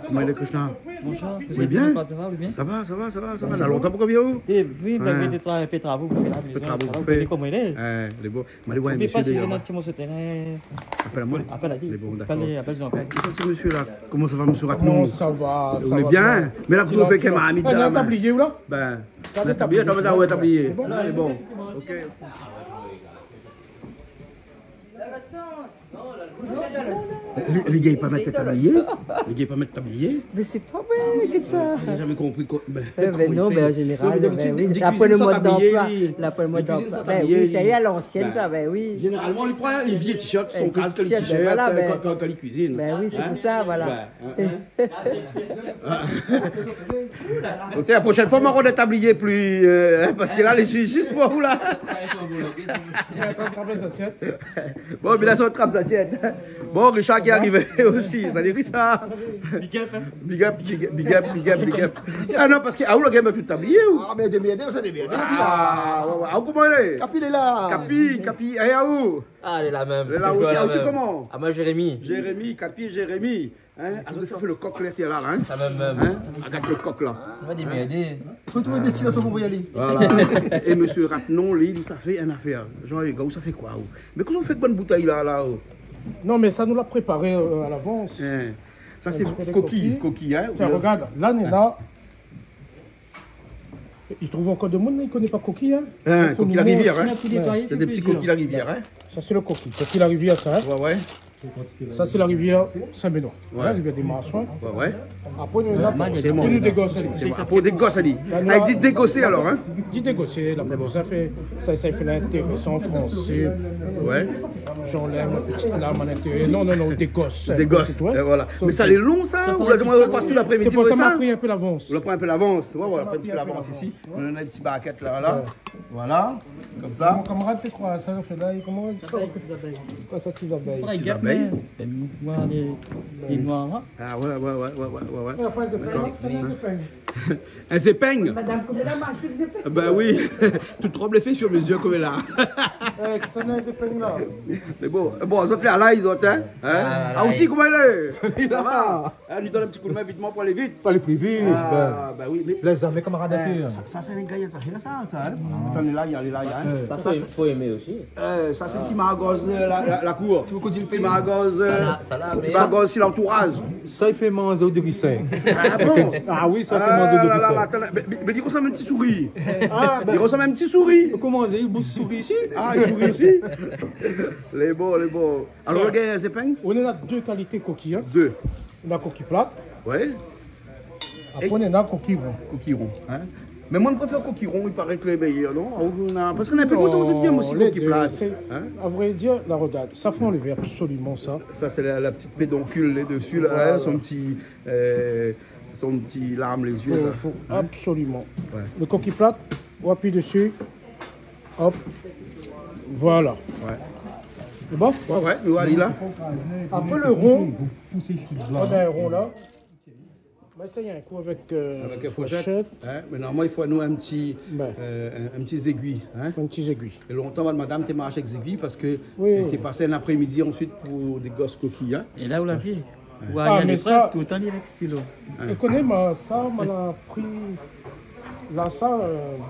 Comment est Krishna? Bonjour. Oui, bien. Ça va, oui, bien. Ça va, ça va, ça va, ça va. Ça a longtemps pour combien où? Oui, vous avez des travaux pour faire la maison. Travaux pour Vous faire. savez comment il est. Les beaux. Je vais voir N'oubliez pas monsieur si j'ai derrière. notre petit morceau de terrain. Appelle-moi. Appelle à qui? Les bons, d'accord. Appelle Jean-Pierre. Ça, c'est monsieur là. Comment ça va, monsieur Non, Ratnon? ça va. Vous allez bien? Mais là, vous avez fait ma amie de Il y a la un main. tablier où là? Ben, T'as le des tablier, tabliers. t'as un tablier. Bon. C'est bon. Ok. Les gars, ils pas mettre tablier. Les gars, ils pas mettre tablier. Mais c'est pas vrai que ça. J'ai jamais compris quoi. Ben non, ben en général, ben oui. Après le mode d'emploi. Après le mode d'emploi. Ben oui, c'est à l'ancienne ça, ben oui. Généralement, il prend les vieux t-shirts, son casque, le t-shirt, t-shirt, voilà, ben. quand il cuisine. Ben oui, c'est pour ça, voilà. Ok, la prochaine fois, on va des tabliers plus. Parce que là, les juste pour vous là. Il y a un tablier d'assiette. Bon, mais là, c'est un trappe d'assiette. Bon, Richard qui est arrivé aussi. Salut Richard. Big up, hein. Big up, big up, big up, big up. Ah non, parce que. Ah, où le gars m'a plus de tablier ou? Ah, mais demi-aidé, ça demi-aidé. Ah, ouais, ouais. Ah, comment il est? Capi, il est là. Capi. Eh, à où? Ah, elle est la même. Elle est là aussi. Ah, aussi comment? Ah, moi, Jérémy. Jérémy, Capi et Jérémy. Hein? Ah, donc ça fait le coq là, qui est là, hein? Ça même. Hein? Regarde le coq là. On va m'aider. Faut trouver une destination pour y aller. Voilà. Et monsieur Ratnon, lui, ça fait une affaire. Jean-Hugues, où ça fait quoi? Où? Mais comment vous faites bonne bouteille là? Où? Non, mais ça nous l'a préparé à l'avance. Hein? Ça, c'est Un petit peu de coquille, hein? Tiens, regarde, là, on est là. Il trouve encore de monde, il ne connaît pas Coquille. Hein. Hein, coquille la rivière, hein? C'est C'est des petits coquilles la rivière, hein? Ça, c'est le Coquille. Coquille la rivière, ça. Hein. Ouais. Ça, c'est la rivière Saint-Benoît. Ouais. La rivière des Marsouins. Ouais. Après, nous, là, C'est bon. c'est nous dégosser. C'est pour des gosses, Ali. Ah, il dit dégosser alors, hein? Dit dégosser, là, ça fait l'intéressant en français. Ouais. J'en l'aime, la petite lame à l'intérieur. Non, des gosses. Des gosses, et voilà. Mais ça, c'est long, ça? Ou là, on passe tout l'après-midi C'est pour pour ça que ça m'a ça? pris un peu l'avance. On prend un peu l'avance. Ouais, on prend un petit peu l'avance ici. On a des petits barquettes là. Voilà. Comme ça. Mon camarade, tu crois, ça fait là, comment il s'appelle? Quoi, ça, tes abeilles? Les abeilles. Les noirs, là. Ah, ouais. Et après, c'est Un zépeigne? Madame, comment la marche, plus que c'est Ben oui. Tout tremble les fait sur mes yeux comme elle a. ça n'a pas là. Mais bon, les autres là, ils ont, hein? Ah, aussi, comment elle est? Ça va? Ah, lui donne un petit coup de main vite pour aller vite. Pas les plus vite. Ah, ben oui. Mais Les amis, camarades à cœur. ça, c'est un gars, ça fait ça, hein? Attends, il est là. Hein? Ça, il faut aimer aussi. Ça, c'est petit maragos la cour. Tu veux qu'on dise le Petit pays? maragos, Salade. maragos, si l'entourage. Ça, il fait manger au demi-5. Ah bon? Ah oui, ça fait manger au demi-5. Attends, mais il ressemble à un petit souris. Ah, Il ressemble à un petit souris. comment on dit? Il bouge souris ici? Ah, il sourit aussi. Les beaux. Alors, le gars, c'est peint? On a deux qualités coquilles. Hein. Deux. On a coquille plate, Ouais. après on a coquille rond. Coquilleron. Hein? Mais moi, je préfère coquilleron, il paraît que les meilleurs, non? Parce qu'on a un peu de temps de dire aussi les coquille deux, plate. c'est- Hein? À vrai dire, la regarde, ça fait enlever absolument ça. Ça, c'est la petite pédoncule là dessus, là, Voilà. hein, son petit larme, les yeux. Il Là. faut absolument. Ouais. Le coquille plate, on appuie dessus, hop, voilà. Ouais. C'est bon? Ouais, nous allons là. Après le rond, on a un rond là. On va essayer un coup avec, Avec une fourchette. Hein? Mais normalement, il faut nous un petit aiguille. Hein? un petit aiguille. Et longtemps, madame, tu marché avec des aiguilles parce que Oui. tu es passé un après-midi ensuite pour des gosses coquilles. Hein? Et là où la vie. Ou Ah, à mais les ça- prêts, tout le temps, il est avec stylo. Et connais, ça m'a pris là, ça,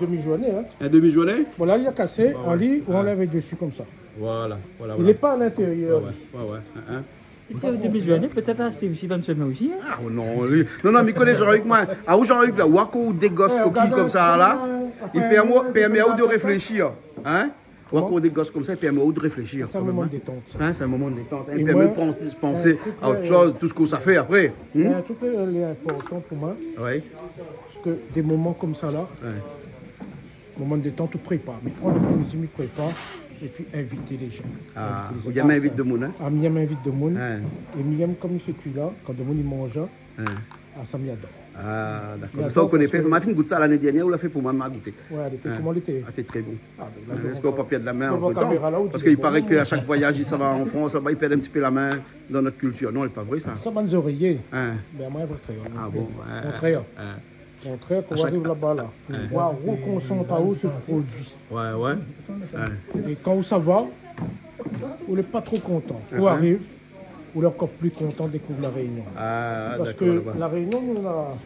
demi-journée. Hein. Un demi-journée? Bon, là, il a cassé, on lit, on l'avait dessus comme ça. Voilà. Il n'est pas à l'intérieur. Ouais. Hein? Il fait au début de l'année, peut-être à Steve aussi dans le semaine aussi. Hein. Ah non, lui. Non, mais connais Jean-Luc, moi. Ah, où Jean-Luc, là, ou à cause des gosses coquilles comme ça, là, il permet à vous de réfléchir. Hein? Ou à cause des gosses comme ça, il permet à vous de réfléchir. C'est un moment de détente. ça. Hein, c'est un moment de détente. Et Il permet moi, de penser à autre chose, tout ce que ça fait après. Il y a un truc qui est important pour moi, Oui. parce que des moments comme ça, là, moment de détente, tu prépares. Mais prends le midi, tu prépares, et puis inviter les gens. Ah, Inviter il les y a gens. même vite de monde, hein? Ah, Miam invite de monde. Hein. Et Miam, comme ce là quand de monde il mange, Hein. ça m'y adore. Ah, d'accord. Il Ça, on adore connaît parce pas. que- On m'a fait une goutte ça l'année dernière, on l'a fait pour moi, m'a goûté. Ouais, elle était, Hein. comment elle était? Ah, c'est très bon. Ah, ben là, Est-ce qu'on peut perdre la main en devant peu de caméra, là, temps? où Parce tu qu'il dis, paraît bon. qu'à chaque voyage, ça va en France, là-bas, ils perdent un petit peu la main dans notre culture. Non, c'est pas vrai, ça. Ça, bonnes oreillers. Hein. Ben, moi, vrai créole. Ah bon? Ouais. Contraire. Hein. Contraire, quand on chaque- arrive là-bas, là, on voit reconcentrer à où ce produit. Ouais. Hein. Et quand ça va, on n'est pas trop content. On Uh-huh. arrive, on est encore plus content de découvrir la Réunion. Ah, Parce d'accord. que là-bas. la Réunion, on a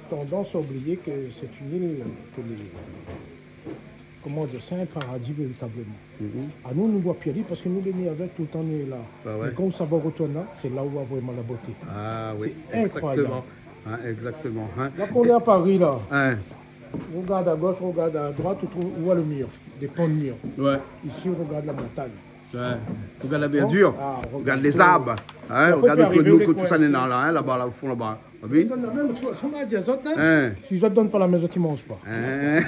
tendance à oublier que c'est une île que comment dire, c'est un paradis véritablement. À nous, nous voit Pierre parce que nous, les nés avec tout le temps, on est là. Ah ouais. Mais quand ça va retourner, c'est là où on voit vraiment la beauté. Ah oui, C'est incroyable. exactement. Hein, exactement. Hein. Là, quand on est à Paris, là, Hein. on regarde à gauche, on regarde à droite, on voit le mur, des ponts de mur. Ouais. Ici, on regarde la montagne. Ouais. On regarde la verdure, Ah, on regarde les tout. arbres, hein, Après, on regarde puis que arriver nous, les que tout ça coins est là, hein, là-bas, là, au fond, là-bas. Vous avez vu? On donne la même, ça m'a dit à Zot, hein. Hein. Si Zot ne donne pas la maison, tu ne manges pas. Hein.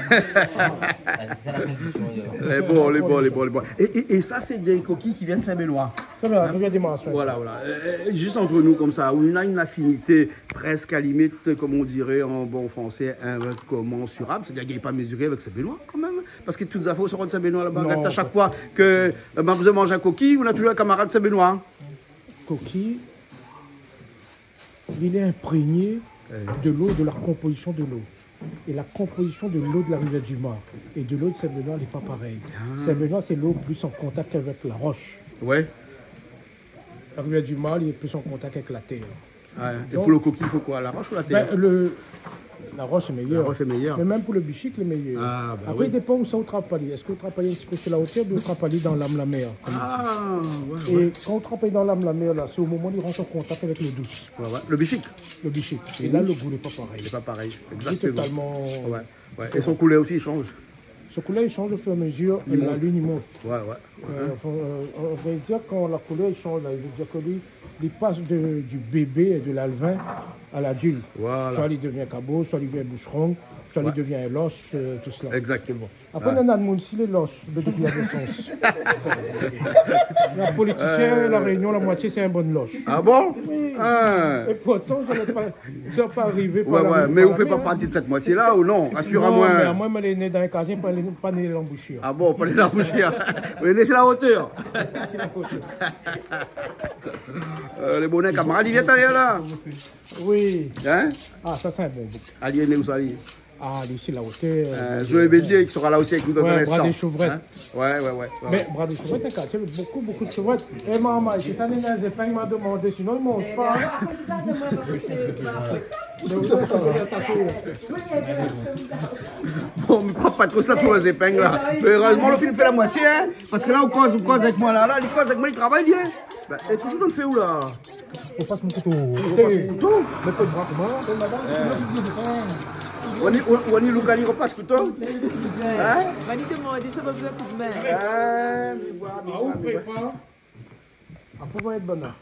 C'est la condition. Les bons, les bons, les bons, les bons. Et ça, c'est des coquilles qui viennent de Saint-Benoît. Ça va, je viens des mentions. Voilà, voilà. Juste entre nous comme ça, où on a une affinité presque à limite, comme on dirait en bon français, incommensurable. C'est-à-dire qu'il n'est pas mesuré avec Saint-Benoît quand même. Parce que toutes les infos seront de Saint-Benoît là-bas. Non. À chaque fois que vous mangez un coquille, on a toujours un camarade de Saint-Benoît. Coquille, il est imprégné de l'eau, de la composition de l'eau. Et la composition de l'eau de la rivière du Mar et de l'eau de Saint-Benoît n'est pas pareille. Saint-Benoît, c'est l'eau plus en contact avec la roche. Ouais. La rivière du Mar, il est plus en contact avec la terre. Ouais. Et pour le coquille, il faut quoi? La roche ou la terre? Ben, la roche est meilleure. La roche est meilleure. Mais même pour le bichic, le meilleur. Ah, bah Après, oui. il dépend où ça au trapali. Est-ce que le trapali est un petit peu sur la hauteur ou le trapali dans l'âme la mer comme Ah, ici. ouais. Et quand le trapali dans l'âme la mer, là, c'est au moment où il rentre en contact avec l'eau douce, Ouais, ouais. Le bichic, le bichic. Et là, le goût n'est pas pareil. c'est pas pareil. C'est Exactement. totalement. Ouais. Ouais. Et son couleur aussi, il change. Ce couleur, il change au fur et à mesure, Il la monte. lune il monte. Ouais, ouais. On va dire quand la couleur il change, là, il veut dire que lui, il passe du bébé et de l'alvin à l'adulte. Voilà. Soit il devient cabot, soit il devient boucheron, soit il devient un los, tout cela. Exactement. Après, on a de monde, si les los, depuis la naissance. La politicien, la Réunion, la moitié, c'est un bon loche. Ah bon? Oui. Ah. Et pourtant, ça n'est pas arrivé par Ouais, la ouais, rue, mais par vous la faites pas mer, partie de cette moitié-là ou non? Non, Assure-moi. mais moi, je suis né dans un casier, pas né dans l'embouchure. Ah bon, pas les boucher. Vous venez sur la hauteur. C'est la côte. Les bonnets camarades, ils viennent aller là. Oui. Hein? Ah, ça, c'est un bon bout. Aliéné où ça allait? Ah, ici, la hauteur. Joël Bédier qui sera là aussi avec nous dans Ouais, un bras instant. des Chauvrettes. Hein? Ouais, ouais, ouais. Mais bras de chevrettes, un quartier avec beaucoup de chevrettes. Et maman, si ça n'est pas des épingles, m'a demandé, sinon il ne mange pas. hein. Mais vous savez, ça peut être attaqué. Bon, mais prends pas trop ça pour les épingles là. Mais heureusement, le film fait la moitié, hein. Parce que là, on cause avec moi là. Là, il cause avec moi, il travaille bien. Bah, est-ce que tu le fais où là? On passe mon couteau. Couteau? Mais pas de bras comment? On y Lugani repasse couteau? Hein? Vanny demande, ça va vous un coup de main. Ah, Ah, on prépare. Après, on va être bon là.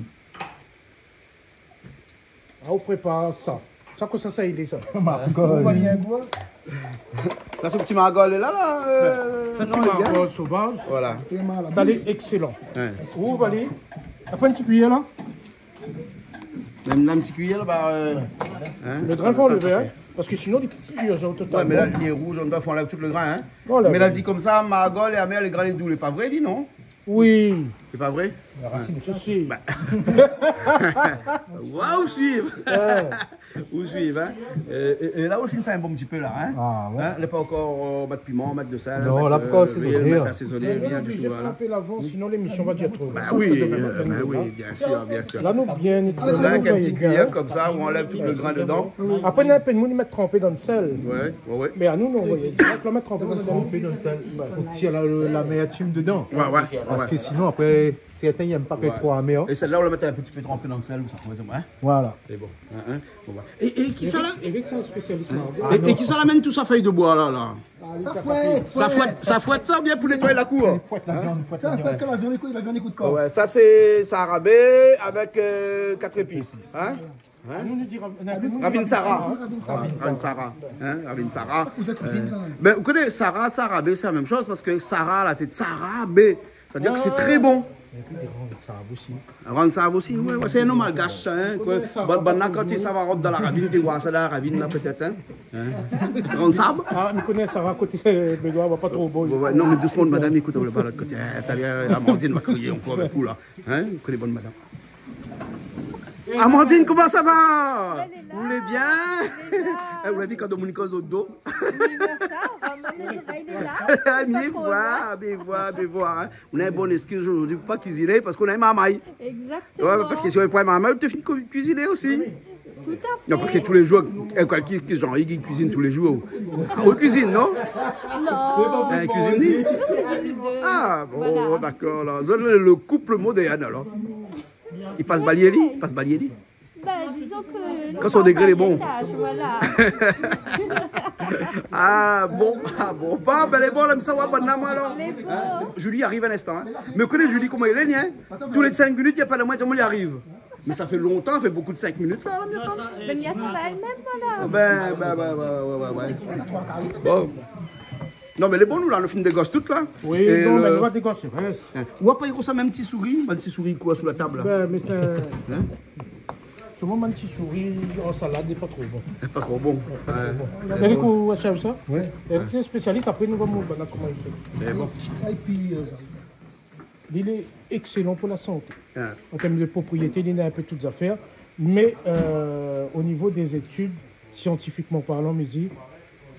Ah, on prépare ça. Ça, que ça, il est ça. On va y un goût. là, ce petit margol est là, là. Ça, non, tu il vient. m'as sauvage. Voilà. Ça, c'est excellent. Ouais. Où va aller? Après, une petite cuillère là. Même là, une petite cuillère, bah. Hein? Le grain, faut enlever, hein. Parce que sinon, il est au total. Ouais, mais là, il est rouge, on doit faire enlever tout le grain, hein. Voilà. Mais elle a dit comme ça, Margol et Amère, les grains les doux, c'est pas vrai, dit non? Oui. C'est pas vrai? Ceci. Waouh, suivre! Ou suivre, hein? Et là, aussi, fait un bon petit peu, là, hein? Ah ouais. Hein? Elle n'est pas encore mettre piment, mettre de sel. Non, mettre, là, pourquoi assaisonner, mettre hein? assaisonner, On est rien du obligé tout, de voilà. tremper l'avant, sinon l'émission va dire trop. Bah oui, bien sûr, bien sûr. Là, nous bien. Là, avec un petit cuillère comme ça, où on enlève tout le grain dedans. Après, on a un peu de monde mettre trempé dans le sel. Ouais, ouais, ouais. Mais à nous, non, vous voyez. Direct, le mettre trempé dans le sel. On fait dans ça. On tire la amertume dedans. Ouais, ouais. Parce ouais. que sinon, après, certains n'aiment pas que trop amer. Et celle-là, on la mettait un petit peu trempée dans le sel, ou ça, on va dire, hein? Voilà. C'est bon. Hein, hein? Bon, bah. Et qui ça là? Et vu que c'est un spécialiste Et qui ça l'amène tout ça feuille de bois là, là? Ça fouette ça bien pour nettoyer la cour? Fouette la viande, fouette la Ça, viande. quand la viande écoute quoi. Ouais, ça c'est sarabé avec 4 épices. Hein? Nous, nous dit Ravine Sarah. Ravine Sarah. Hein? Ravine Sarah. Mais vous connaissez Sarah, sarabé, c'est la même chose parce que Sarah, la tête sarabé. C'est-à-dire que c'est très bon. Ça aussi. Rendre ça aussi, ouais, ouais, c'est un nom malgache, hein. Quand ça va rentrer dans la ravine, tu vois ça dans la ravine là peut-être, hein. Rendre ça. Ah, nous connaissons Sarah côté Bédois, va pas trop beau. Ouais, non, mais doucement, madame, écoute, on va pas de l'autre côté. Amandine va crier encore avec vous là. Hein, vous connaissez bonne madame. Amandine, comment ça va? Elle est là. Vous voulez bien? Elle est là. Vous l'avez dit quand Dominique au dos? Oui, vers ça, on va mettre les oreilles, il est là. Mais voir. Hein. On a une bonne excuse aujourd'hui pour pas cuisiner parce qu'on a une mamaille. Exactement. Ouais, parce que si on n'a pas une mamaille, tu finis de cuisiner aussi. Tout à fait. Non, parce que tous les jours, genre, il cuisine tous les jours. On cuisine, non? Non. Cuisine? Les deux. Ah, bon, Voilà. d'accord. Là. Le couple moderne, alors. Il passe Balieli? Il passe Balieli? Ben, disons que... Quand son degré est bon. Étage, voilà. Ah bon. Bah, ben les bons, là, ça va, bonne dame, alors. Les beaux. Julie arrive un instant. Hein. Mais connais Julie comment elle est, hein? Tous les 5 minutes, il n'y a pas de moitié, il arrive. Mais ça fait longtemps, ça fait beaucoup de 5 minutes, là. Ben, il y a tout à elle-même, voilà. Ouais. Bon. Non, mais les bons, nous, là, le film des gosses, toutes, là. Oui, Et non, le- mais le roi des gosses, c'est vrai. Ou après, il y a ça, même petit souris. Un petit souris, quoi, sous la table, là. Ben, mais c'est. Hein? Souvent, un petit souris en salade n'est pas trop bon. Pas trop bon. Eric, vous savez ça? Oui. Eric, c'est un spécialiste, après, nous allons voir comment il fait. Mais bon. Il est excellent pour la santé. Hein. En termes de propriété, il a un peu toutes affaires. Mais au niveau des études, scientifiquement parlant, mais dit,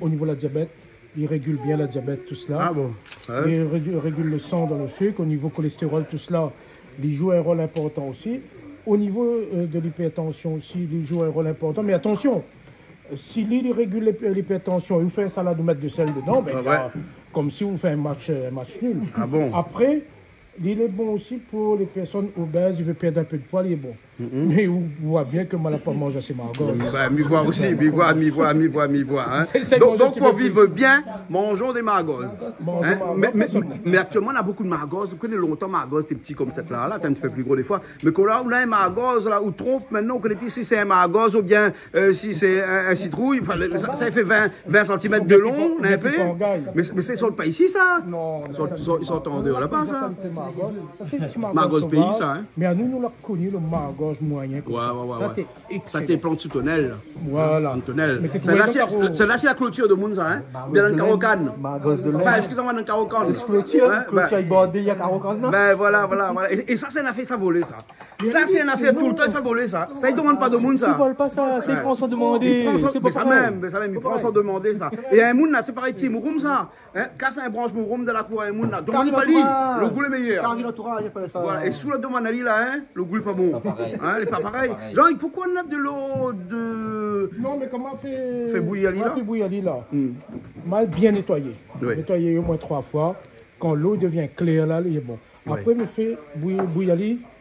au niveau de la diabète, il régule bien la diabète, tout cela. Ah bon. Ouais. Il régule le sang dans le sucre. Au niveau cholestérol, tout cela, il joue un rôle important aussi. Au niveau de l'hypertension aussi, il joue un rôle important. Mais attention, si il régule l'hypertension et vous faites un salade ou mettre de sel dedans, ben, Ah ouais. il y a- comme si vous faites un match nul. Ah bon. Après, il est bon aussi pour les personnes obèses, il veut perdre un peu de poids, il est bon. Mais on voit bien que mal n'a pas mangé assez margot. Bah, m'y voir aussi, m'y voir. Hein. C'est Donc, manger, tu pour veux vivre bien, mangeons des margoses. Mangeons Hein. margoses, Mais actuellement, on a beaucoup de margoses. Vous connaissez longtemps margoses, t'es petit comme cette là, t'es un petit peu plus gros des fois. Mais quand là, on a un margose, là, ou trompe, maintenant, on connaît plus si c'est un margose ou bien si c'est un citrouille. Enfin, ça fait 20 cm de long, Ou bien un peu. tu pangailles. Mais c'est sur le pays ici, ça? Non, Ils sont en dehors là-bas, ça? Ça, c'est un petit Margose margos pays, sauvage, ça, hein. Mais à nous, nous l'avons connu, le margos moyen. comme ça. Ouais. Ça, c'est Ça, excellent. t'es plantes sous tonnelle. Voilà. En tonnelle. Mais t'es Celle-là, trouvé dans le carreau. c'est la clôture de monde, ça, hein? Bien dans le carocane. Margos de Enfin, l'air. excusez-moi, dans le carocane. Clôture, Hein, clôture est bordée, il y a 40 ans. Ben voilà. Et ça, c'est une affaire, ça volait, ça. Ça, c'est une affaire tout le temps, ça volait, ça. Ça, il demande pas de monde, Ils ça. ne volent pas ça, c'est France sans demander. C'est pas Mais ça pareil. même, il prend sans demander, ça. Et un monde, là, c'est pareil, petit mouroum, ça. Hein? Casse un branche mouroum de la cour, un monde, là. Demande pas lui, le goût est meilleur. Carré l'entourage, il pas ça. Voilà, et sous la demande, là, hein, le goût est pas bon. pareil. Hein, il est pas pareil. Pareil. Genre, pourquoi on a de l'eau de. Non, mais comment fait bouillir là? Fait bouillir là. Mal bien nettoyé. Oui. Nettoyé au moins 3 fois. Quand l'eau devient claire là, il est bon. Après, me fait bouillir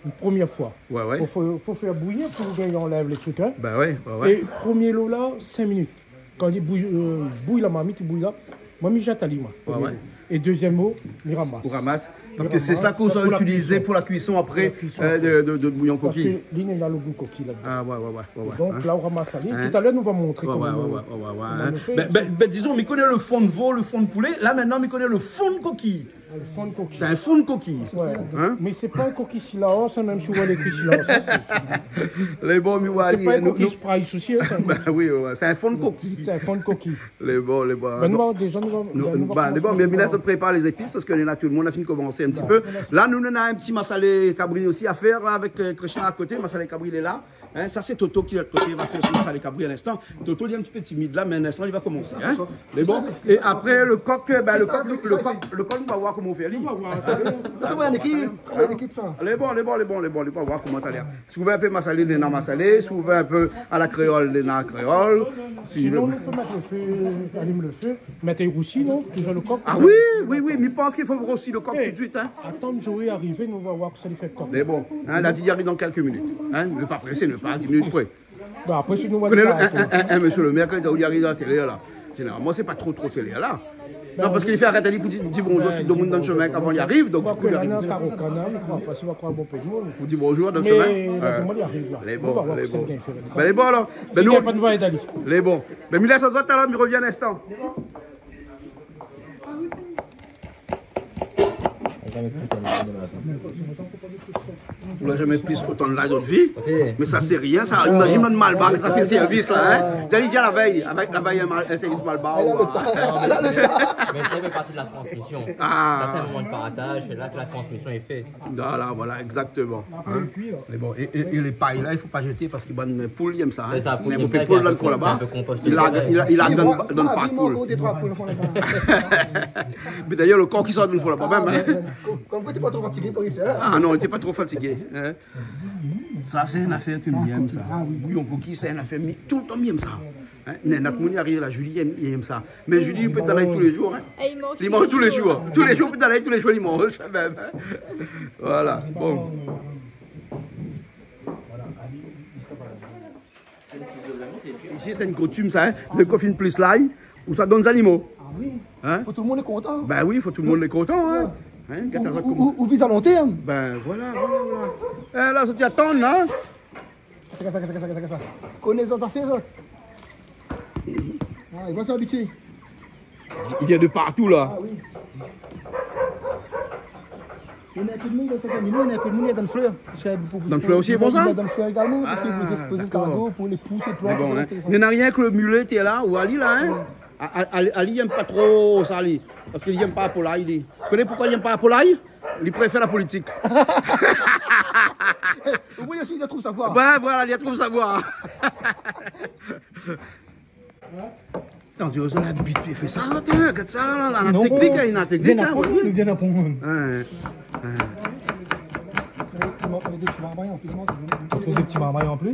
une première fois. Ouais. Il faut faire bouillir pour qu'on enlève les trucs. Hein. Ben ouais. Et premier lot là, 5 minutes. Quand il bouille la marmite, il bouille là. Moi, je jette à l'ima. Ouais. Et deuxième mot, il ramasse. On ramasse. Parce Il que c'est ça ramasse qu'on pour va la utiliser cuisson. pour la cuisson après Pour la cuisson après. de bouillon Parce que coquille. l'île est là le goût coquille là-dedans. Ah ouais. Donc là, on ramasse la ligne. Hein. Tout à l'heure, nous va montrer Ouais. comment on le fait. Ben, disons, on connaît le fond de veau, le fond de poulet. Là, maintenant, on connaît le fond de coquille. Le fond de coquille. C'est un fond de coquille. Ouais. Hein? Mais c'est pas un coquille silence, hein, même si on voit les cuisses silence. Les bons, C'est pas un coquille spray souci, hein, Ben oui, c'est un fond de coquille. c'est un fond de coquille. Les bons. Ben, nous, déjà, nous Les bons, mais là, ça prépare les épices parce que là, tout le monde a fini de commencer un petit peu. Là, nous, on a un petit massalé cabri aussi à faire là, avec Tréchin à côté. Massalé cabri, il est là. Hein, ça, c'est Toto qui est de l'autre côté. Il va faire son massalé cabri à l'instant. Toto, il est un petit peu timide là, mais à l'instant, il va commencer. Hein. Les bons. Et après, le coq, le coq, on va voir comment on fait. Lui. Les bons, on va voir comment ça a l'air. Si vous voulez un peu massalé, les na massalé. Si vous voulez un peu à la créole, les na créole. Sinon, on peut mettre le feu, allume le feu, mettre les roussis, non? Toujours le coq. Ah oui, mais je pense qu'il faut grossir le coq tout de suite. Hein. Attendre Joey arriver, nous on va voir que ça lui fait coq. Mais bon, hein, la Didier arrive dans quelques minutes. Hein, ne pas presser, ne pas 10 minutes près. Bah, après, si nous on Vous connaissez va monsieur le maire, quand il arrive dans la télé là, généralement, c'est pas trop télé là. Non, parce qu'il fait arrêter pour dire bonjour tout le monde dans le chemin quand on y arrive. Donc, on va du coup, il prendre arrive. un carreau canal, on va croire bon peu de monde. Vous dites bonjour dans le Mais chemin. là, tout le monde y arrive là. Les On va bons, voir les que c'est bons. bien fait avec ça. Ben les bons alors. Ben Il nous, n'y a pas de voix d'Ali. les bons. Ben Mila, ça se voit tout à l'heure, mais il revient un instant. On n'a jamais pris autant de l'ail d'autre vie. Mais ça, c'est rien. Ça, imagine un malbar, ça fait service là. Hein. J'allais dire la veille, avec la veille, un service malbar. Mais ça fait partie de la transmission. Là, c'est un moment de paratage, c'est là que la transmission est faite. Voilà, exactement. Hein. Mais bon, et les pailles là, il ne faut pas jeter parce que les poules, ils aiment ça. C'est ça, il y a beaucoup de poules dans le coin là-bas. Il a donne pas de poules. Mais d'ailleurs, le corps qui sort d'une fois là-bas même. Comme quoi, tu n'es pas trop fatigué pour ça. Ah non, il n'était pas trop fatigué. Hein. Ça, c'est une affaire que j'aime ça. Oui, on peut qui c'est une affaire, tout le temps, j'aime ça. Hein? Notre monde arrive là, Julie, il aime ça. Mais Julie, il peut t'en aller tous les jours. Hein? Il mange tous les jours. Tous les jours, il peut t'en aller tous les jours, il mange. Même, hein? Voilà, bon. Ici, c'est une coutume, ça, hein? Le coffin plus l'ail, où ça donne des animaux. Ah oui. Hein? Faut tout le monde est content. Ben oui, il faut tout le monde est content. Hein? Hein? Ou vise à long terme. Ben voilà. Eh, là, ça tient tonne, hein? Connais les autres affaires. Ah, ils vont s'habituer. Il vient de partout, là. Ah oui. Il y a un peu de monde dans cet animal, il y a un peu de monde dans le fleur. Dans le fleur aussi, bon ça? Dans le fleur également, parce qu'ils vous exposent le cargo pour les pousser, plantes. Bon, hein. Il n'y en a rien que le mulet qui est là, ou Ali là, hein? Ali n'aime pas trop ça, Ali. Parce qu'il n'aime pas la polaille. Tu connais pourquoi il n'aime pas la polaille? Il préfère la politique. Au moins, il trouve savoir. Ben voilà, il trouve savoir. Attends, tu as l'habitude, fais ça, regarde ça, là, la technique, il y a une technique. Il vient d'apprendre. Des petits marmailles en plus.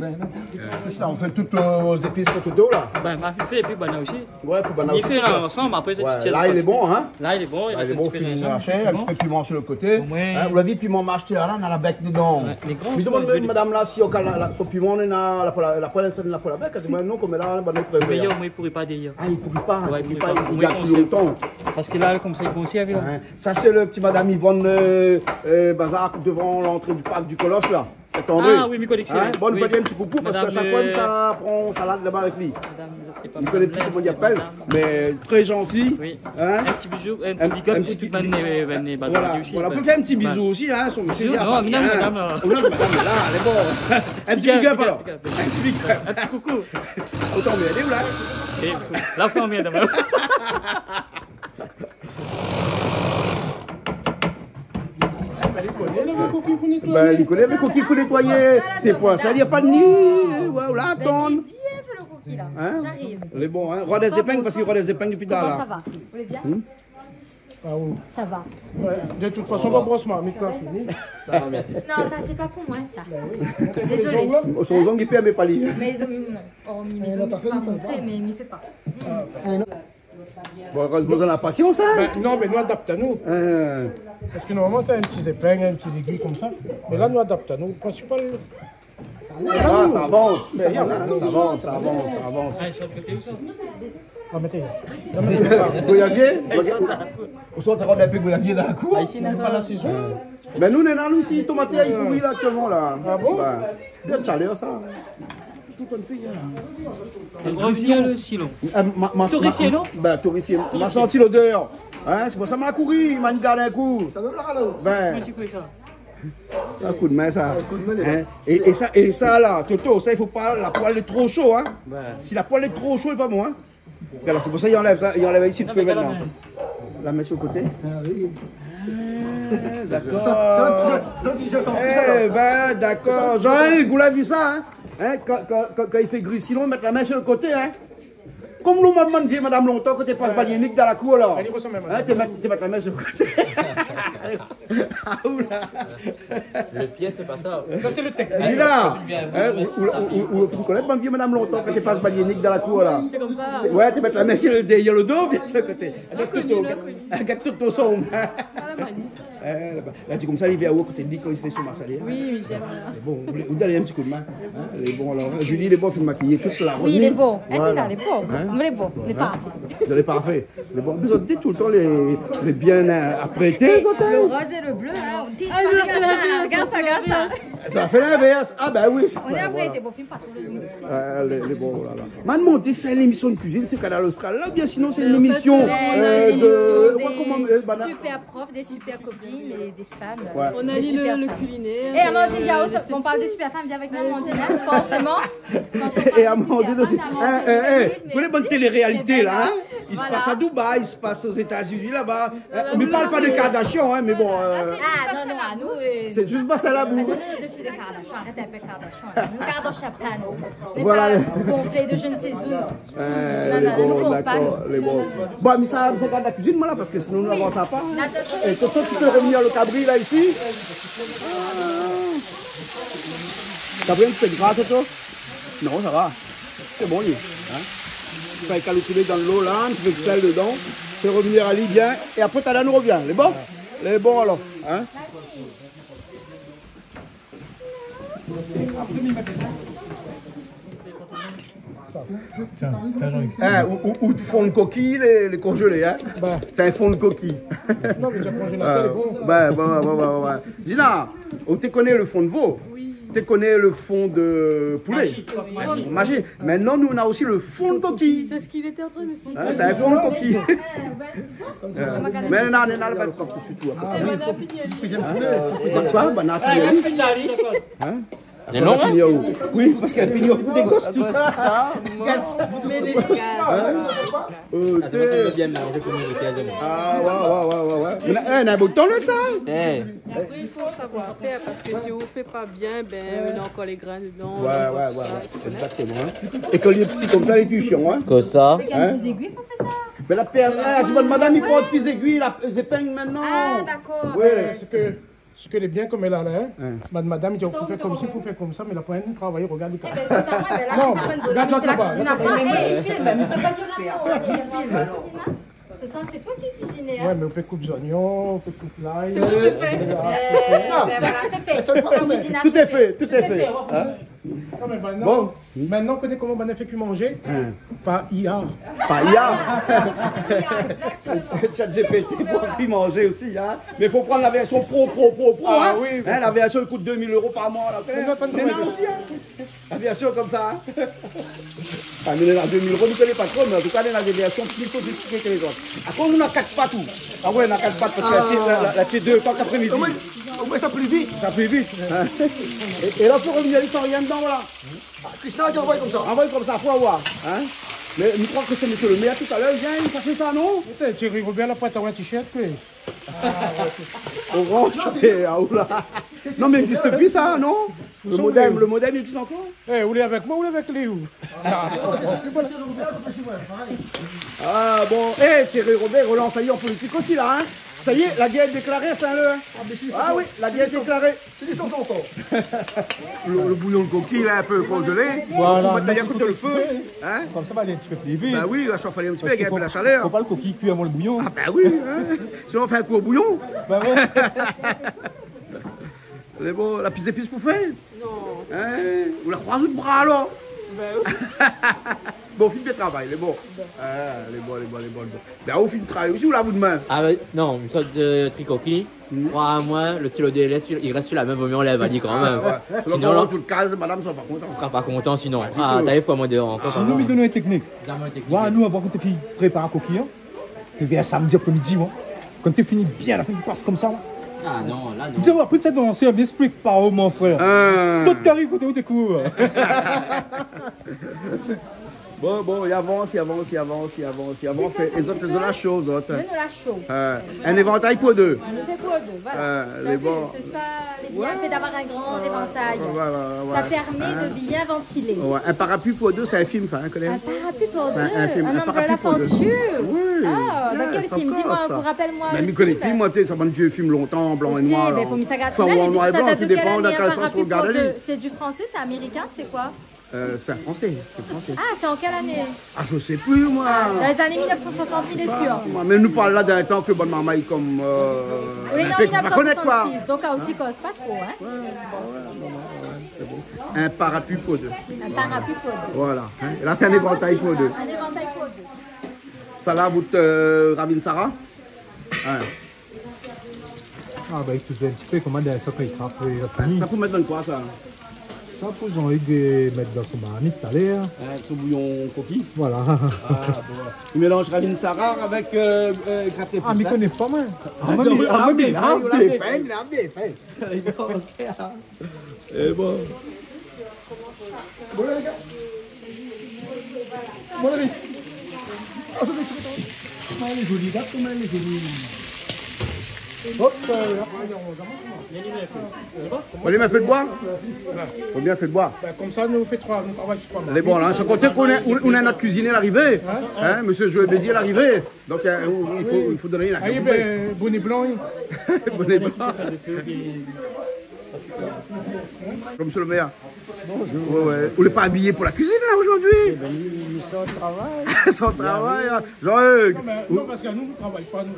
On fait toutes nos épices pour tout dos là. Ben, ma fille fait et puis Bana aussi. Ouais, pour Bana Il aussi. fait là ensemble, après c'est ouais, là il est bon, hein. Là il est bon, il a fait un petit peu un petit peu de piment sur le côté. Hein, vous l'avez vu, piment mâché là, on a la bec dedans. Je demande même madame là si on a son piment, on a la poêle, on a la bec, elle dit non, comme là, on a notre mais il ne pourrait pas d'ailleurs. Ah, il ne pourrait pas, il garde plus longtemps. Parce que là, comme ça, il conserve là. Ça c'est le petit madame Yvonne Bazar devant l'entrée du parc du Colosse là. Ah oui, Miko Dixie. Bon, nous faisons un petit coucou parce qu'à chaque fois, ça prend salade là-bas avec lui. Il ne connaît plus comment il appelle, mais très gentil. Oui. Un petit bisou, un petit big up, et puis Bané Bazar aussi. Voilà, on peut faire un petit bisou aussi, hein, son monsieur. Non, madame là. Madame là, elle est bonne. Un petit big up alors. Un petit big up. Un petit coucou. Autant mieux, elle est où là? La fin, bien demain. Ben, il connaît le coquille pour nettoyer. C'est pas ça, il n'y a pas de nid. Voilà, attends. Viens, fais le coquille là. J'arrive. Elle est bon, hein. Roi des épingles, parce qu'il roi des épingles depuis tard là. Ça va. Vous voulez bien? Ah oui. Ça va. Ouais. De toute façon, pas brosse-moi, mais quoi, fini. Ça va, merci. Non, ça c'est pas pour moi ça. Désolée. Son ongles, il peut aimer pas lui. Mais ils ont mis non. Oh, mais ils ont mis pas montré, mais il m'y fait pas. Bon, on a besoin de la patience, hein. Non, mais nous adaptons à nous. Parce que normalement, c'est un petit épingle, un petit aiguille comme ça. Mais là, nous adaptons à nous. Le principal. Ah, ça avance. Ça avance, ça avance, ça avance. Ah, mettez. Goyavier? On sort un peu goyavier dans la cour. C'est pas la saison. Mais nous, on est là aussi. Tomate, il pourrit là actuellement là. Ah bon? Bien de chaleur, ça. Tout comme fille. Le silon. Torréfié, non? Ben, torréfié. On a senti l'odeur. Hein, c'est pour ça que m'a couru, il m'a gardé un coup. Ça veut là, là. Ben, C'est quoi ça? un coup de main, ça. Hein? Et ça, là, Toto, ça, il faut pas. La poêle est trop chaud, hein. Si la poêle est trop chaud, il n'est pas bon, hein. Regarde, c'est pour ça qu'il enlève ça. Il enlève ici le feu maintenant. La main sur le côté. D'accord. Eh ben, d'accord. Jean-Yves, vous l'avez vu ça, hein? Quand il fait gris, sinon, mettre la main sur le côté, hein. Comme nous m'avons demandé, madame, longtemps que tu passes balienique dans la cour, là. Tu mets la main sur le côté. Le pied, c'est pas ça. Ça, c'est le technique. Dis là. Vous connaissez, madame, longtemps que tu passes balienique dans la cour, là. C'est comme ça. Ouais, tu mets la main sur le dos, bien sur le côté. Regarde tout ton son. Là, tu comme ça, il vient à côté de lui quand il fait son marsalier. Oui, oui, j'aime. Bon, vous donnez un petit coup de main. Il est bon, alors. Julie, il est bon, il faut maquiller toute la Oui, il est bon. Elle dit là, il est bon. Mais il est bon, il n'est pas assez. Vous n'êtes pas fait. Mais bon, vous avez tout le temps les bien apprêtés. Le rose et le bleu, hein. Regarde ça, regarde ça. Ça fait l'inverse. Ah ben oui. On est après, t'es beau film, pas trop les bons, là. Maintenant, c'est une émission de cuisine, c'est Canal Austral. Là, bien sinon, c'est une émission de... super profs, des super copines et des femmes. Ouais. On a mis le culinaire. Et Amandine Yao, on parle des super femmes, viens avec moi, Amandine, forcément. Et Amandine aussi. Vous les bonnes télé-réalités, là, il se passe à Dubaï, il se passe aux États-Unis, là-bas. On ne parle pas de Kardashian, mais bon... Ah non, non, à nous... C'est juste pas ça là, vous. Donne-nous le dessus de Kardashian, arrête un peu Kardashian. Nous Kardashian pas, nous. Voilà. Gonflé de je ne sais où. Non, nous gonfle pas, nous. Bon, mais ça garde la cuisine, moi, là, parce que sinon, nous n'avançons pas. Et Toto, tu peux revenir le cabri, là, ici. Cabri, tu fais gras, Toto? Non, ça va. C'est bon, lui. Tu fais calculer dans l'eau, là, tu fais du sel dedans. Tu peux revenir à l'île bien. Et après, t'as là, nous revient. Les bons? Les bons, alors. Hein? Ou de fond de coquille, les congelés, hein? C'est un fond de coquille. Non, mais déjà congélateur, bon. Gina, tu connais le fond de veau? Tu connais le fond de poulet? Magie. Maintenant, nous, on a aussi le fond de coquille. C'est ce qu'il était en train de m'expliquer. C'est un fond de coquille. Mais non, on n'a pas de tout de suite. Quoi? Les longs, hein? Oui, parce qu'elle pignon des gosses, tout ça. Mais les bien mélangé pour nous, quasiment. Ah, ouais. Mais on a un beau temps, là, ça? Après, il faut savoir faire, parce que si on ne fait pas bien, ben, on a encore les grains dedans. Ouais. Exactement. Et quand il est petit comme ça, il est plus chiant, hein? Comme ça. Avec un petit aiguille, il faut faire ça. Mais la paire, tu vois, madame, il prend de petites aiguilles, les épingles maintenant. Ah, d'accord. Oui, ce qu'elle est bien comme elle a là, madame, il dit, il faut faire comme ça, il faut faire comme ça, mais la pointe de travail, regarde le cas. Eh bien, excusez-moi, mais là, Non, regarde regarde là-bas. il filme, il peut pas tout faire. Ce soir, c'est toi qui cuisinais. Ouais, mais on peut couper les oignons, on peut couper l'ail. Tout est fait. Non, mais maintenant, on connaît comment on a fait que manger. Par IA. Par IA. ChatGPT pour puis manger aussi, hein. Mais il faut prendre la version pro. Ah, hein. oui. Hein, la version coûte 2000 € par mois. La version comme ça. Hein. Ah, mais là, 2000 €, nous ne connaissons pas trop, mais en tout cas, on a des versions plus sophistiquées que les autres. Après, on a 4 pattes. Ah ouais, on a 4 pattes parce que la fait 2 temps après-midi. Au moins, ça plus vite. Et là, il faut revenir sans rien dedans, voilà. Christina, tu envoies comme ça. Envoie comme ça, faut avoir. Hein? Mais je crois que c'est monsieur le maire tout à l'heure, il vient, il fait ça, non? Thierry Robert, la pointe à t-shirt, quoi. Orange, oula. Non, mais il existe plus ça, non? Le modem, il existe encore? Eh, vous l'avez avec moi ou avec Léo? Ah bon, Thierry Robert relance, ça y est, en politique aussi, là, hein? Ça y est, la guerre est déclarée, Saint-Leu. Ah oui, la guerre est déclarée. C'est l'histoire encore. Le bouillon de coquille, là, un peu congelé. Voilà. On va mettre à côté le feu. Hein? Comme ça, va aller un petit peu plus vite. Bah oui, la chauffe, un petit peu, il y a un peu la chaleur. Faut pas le coquille cuit avant le bouillon. Ah bah oui, hein? Si on fait un coup au bouillon. Bah ouais. C'est bon, la pizza épice pour faire? Non. Hein? Ou la croise de bras alors? Bon, film de travail, les bons. Les bons. Ben, au film de travail aussi ou la bout de main? Ah non, une sorte de tricoquille. Crois-moi, le stylo de lait, il reste sur la même, on l'a validé quand même. Sinon, là, tout le cas, madame ne sera pas contente. On sera pas content sinon. Ah, t'as fois moins dehors encore. Nous, nous donnons une technique. Voilà, nous, avant que tes filles préparent un coquille, tu viens samedi après-midi, quand tu finis bien, la fin, tu passes comme ça. Ah non, là non. Tu vois, après ça, on s'est bien expliqué par où, mon frère. Tout carré, côté où t'es court. Bon, il avance. Les autres, ils ont la chose. Nous la chaud. Un éventail pour deux. On le fait pour deux, voilà. C'est ça, les bienfaits d'avoir un grand éventail. Ça permet de bien ventiler. Un parapluie pour deux, c'est un film, ça, hein, connais? Un parapluie pour deux? Un homme de la aventure? Oui. Ah, dans quel film? Dis-moi, rappelle-moi le film. Mais connais les films, moi, ça va un vieux film longtemps, blanc et noir. Ok, mais faut me ça en noir et blanc, tout dépend dans quel sens on regarde. C'est du français, c'est américain, c'est quoi? C'est un français. Ah, c'est en quelle année? Ah, je sais plus, moi. Dans les années 1960, il est sûr. Mais nous parle là d'un temps que bonne maman est comme. On est en 1966, donc on s'y cause pas trop, hein. C'est bon. Un parapluie pour deux. Un parapluie pour deux. Voilà. Et là, c'est un éventail pour deux. Un éventail pour deux. Ça là, vous Ravine Sarah? Ah ben écoute, un petit peu comment ça peut être après la famille. Ça peut mettre dans quoi ça? Ça peut mettre dans son marmite tout à l'heure. Son bouillon coquille. Voilà. Ah, bon. Il mélange ravine sarare avec gratté. Ah mais il connaît pas mal. Ah mais bien fait. Et bon. Bon les gars. Bon les gars. Comment elle est jolie, regarde comment elle est jolie. Hop, On lui met fait de bois. On bien fait de bois. comme ça, nous fait trois, nous travaillons sur trois mois. Elle est bon là. Sans compter qu'on a notre cuisinier l'arrivée. Hein, monsieur Joël Bédier l'arrivée. Donc il faut donner la Ah, ben, bonnet blanc. bonnet blanc. Comme monsieur le maire. Bonjour. Ouais. On n'est pas habillé pour la cuisine là aujourd'hui. Ils sont au travail. Sans travail. Jean-Hugues. Non, parce que nous, ne travaillons pas, nous.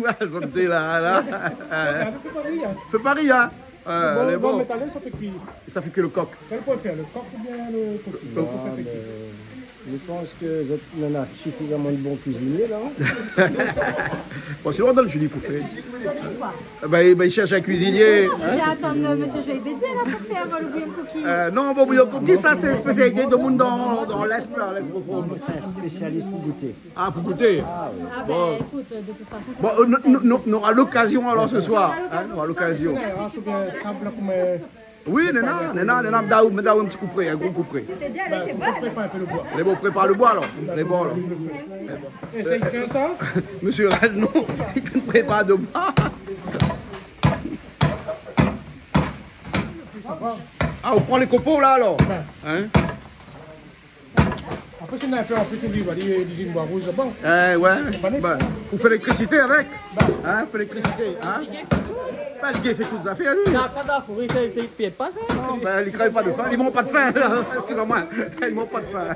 La santé là. C'est pas rien. C'est pas rien. Bon, bon, métallique, ça fait cuire. Ça fait que le coq. Quel point faire, le coq ou bien le coquille? Je pense que vous en avez suffisamment de bons cuisiniers là. Bon, sinon on donne Julie Pouffet. Ben, il cherche un cuisinier. On devait attendre M. Joël Bédier là pour faire le bouillon de coquille. Non, bon, bouillon de coquille, ça c'est spécialité de monde dans l'Est. C'est un spécialiste pour goûter. Ah, pour goûter. Ah ben écoute, de toute façon, c'est Bon, on aura l'occasion alors ce soir. On aura l'occasion. Simple comme... Oui, Nena, m'daou un petit coup près, un gros coup près. C'était bien, elle était bonne. Prépare un peu le bois. Les bons prépare le bois alors. Les bons alors. Essaye de faire ça. Monsieur Radnon, il prépare de bois. Ah, on prend les copeaux là alors. Hein? Après, si on a un peu en plus, on dit, il dit, bois rouge, bon. Ouais. Ben, vous faites l'électricité avec. Hein, vous faites l'électricité. Hein? Ben, le gars fait toutes les affaires, lui. Ça doit fourrer, c'est pied pas ça. Non, ben, il crève pas de faim. Ils m'ont pas de faim, là. Excusez-moi. Ils m'ont pas de faim.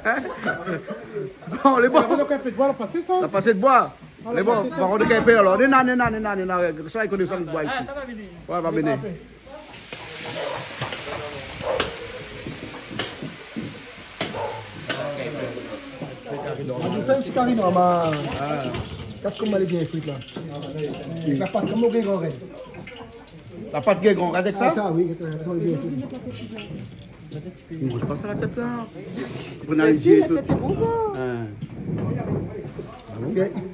Bon, les bons. On a un peu de bois, on a passé ça. On a passé de bois. Les bons, on va regarder alors. Nena. Ça, il connaît ça, le bois ici. Ouais, va venir. On fait un petit carré normal. Regarde comme elle est bien frite là. La pâte comme au grand raid. La pâte gay grand raid avec ça? Ah oui, elle est bien frite. Il ne mange pas ça la tête là. Prenez les yeux et tout.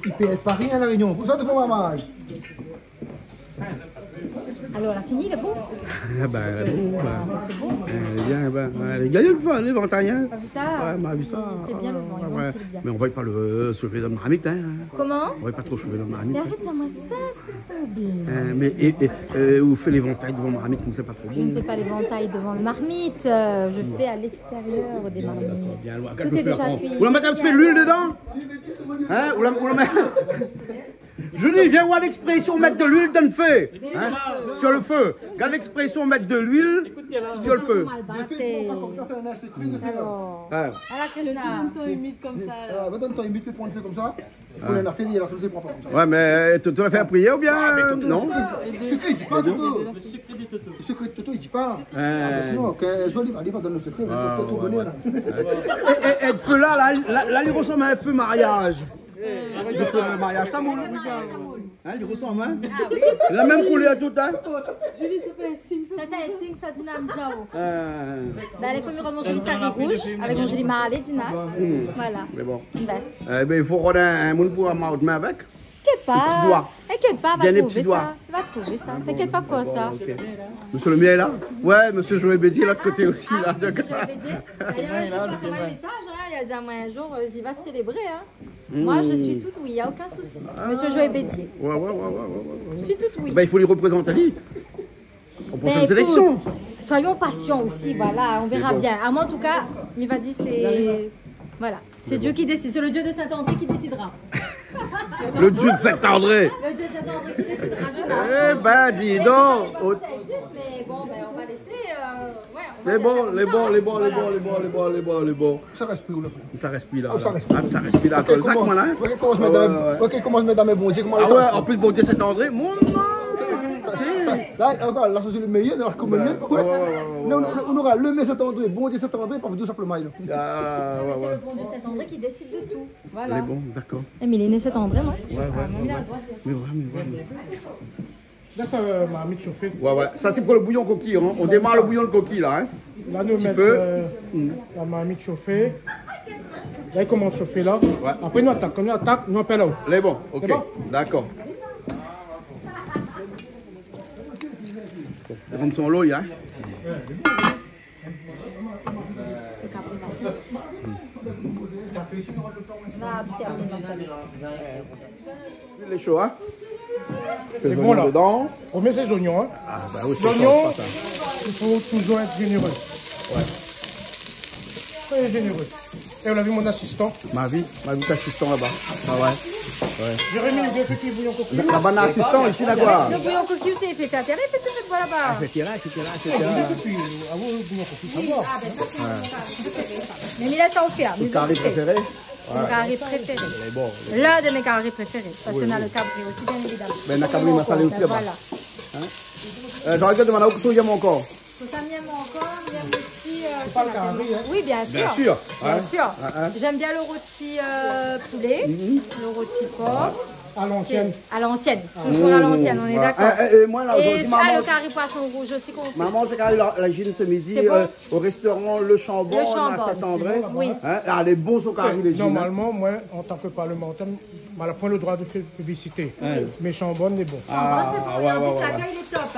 Il paye pas rien à la réunion. Vous sortez pour maman. Alors, on a fini, il est bon? Ben, elle est bon. C'est bon. Elle est bien, ben. Elle est gagnée le fun, les ventariens. T'as vu ça? Ouais, on a vu ça. C'est bien le vent, Ouais. c'est bien. Mais on ne va pas le soulever dans le marmite, hein. Comment? On ne va pas trop soulever dans le marmite. Mais arrête, ça, moi, ça, c'est pas problème. Mais vous faites l'éventail devant le marmite, comme c'est pas trop bon. Je ne fais pas l'éventail devant le marmite, je fais à l'extérieur des marmites. Bien, Tout est déjà cuit. Vous la mettez un petit peu d'huile dedans? Hein? Vous la mettez... Julie, viens voir l'expression mettre de l'huile dans le feu. Hein? Sur le feu. Regarde l'expression mettre de l'huile sur le feu. Alors, à la Krishna. On imite comme ça. Maintenant, tu imites pour le faire comme ça. Il faut la faire, il y a la solution propre comme ça. Ouais, mais tu l'as fait à prier ou bien non? Le secret, il dit pas Toto. Le secret de Toto, il dit pas. Sinon, Jolie va donner le secret, mais il peut tout donner là. Et le feu là, il ressemble à un feu mariage. Le feu mariage tamoul. Hein, il ressemble, hein? Ah oui. La même couleur tout, hein? Julie, ça fait un signe. Ça, c'est un signe, ça, Dina Mzao. Ben, il faut me remonter mon sari rouge avec mon joli maralé, Dina. Voilà. Mais bon. Ben. Il faut rendre un monde pour ma main avec. T'inquiète pas. T'inquiète pas, Bien les va petits trouver doigts. ça. Va trouver ça. T'inquiète pas pour ça. Monsieur le mien est là? Ouais, monsieur Joël Bédier, l'autre côté aussi. Là. D'ailleurs, il faut passer un message. Il a dit à moi un jour, il va célébrer. Moi, je suis toute oui, il n'y a aucun souci. Monsieur Joël Bédier. Ouais. Je suis toute oui. Ben, il faut les représenter lui. Aux prochaines élections. Soyons patients aussi, voilà, on verra bien. À moi, en tout cas, Mivadi, c'est... Voilà, c'est Dieu qui décide, c'est le Dieu de Saint-André qui décidera. Le Dieu de Saint-André. Le Dieu de Saint-André qui décidera. Eh ben, dis donc. Ça existe, mais bon, ben, on va laisser... Les bons. Ça respire là. Ça respire là. Ça respire. Ça respire là. Ok, comment je mets dans mes bons yeux, comment Ah ouais, en plus, bon Dieu Saint-André, mon nom. Encore, là, c'est le meilleur de la commune. On aura le mai Saint-André, bon Dieu Saint-André, par tout simplement. C'est le bon Dieu Saint-André qui décide de tout. Voilà. Bon, d'accord. Mais il est né Saint-André, moi. Mais Là, ça m'a mis de chauffer. Ouais. Ça, c'est pour le bouillon coquille. Hein. On démarre le bouillon de coquille, là. Hein. Là, nous mettons la marmite chauffée. Là, il commence à chauffer, là. Ouais. Après, nous attaquons. Nous appelons là-haut. Les bons, ok. D'accord. Ils rentrent son lot, hein. Il est chaud, hein. C'est bon, là. Dedans. On met ces oignons, hein. Ah, bah oui, l'oignon, il faut toujours être généreux. Ouais. Très généreux. Et on a vu mon assistant. Ma vie assistant là-bas. Ah ouais. Jérémy, il vient faire du bouillon coquille. La bonne assistant ici là-bas. Le bouillon coquille, c'est fait à terre, il fait tout là-bas. Fait tirer. Ah oui, le bouillon coquille, ça va. Mais il est en faire. Ton carré préféré? Mon carré préféré. L'un de mes carrés préférés. Parce qu'on a le cabri aussi, bien évidemment. Mais on a cabri massalé aussi là-bas. Voilà. J'aurais dû demander où tu y a encore. Ça m'aime encore, j'aime aussi... pas le carré, hein? Oui, bien sûr. Bien sûr. J'aime bien le rôti poulet, le rôti porc. À l'ancienne. À l'ancienne, toujours à l'ancienne, on est d'accord. Et ça, le carré poisson rouge aussi qu'on fait. Maman, j'ai regardé la gine ce midi au restaurant Le Chambon à Saint-André. Oui. Elle est bonne son carré, les gines. Normalement, moi, en tant que parlementaire, je n'ai pas le droit de faire publicité. Mais Chambon est bon. Chambon, c'est bon. En plus, la caille est top.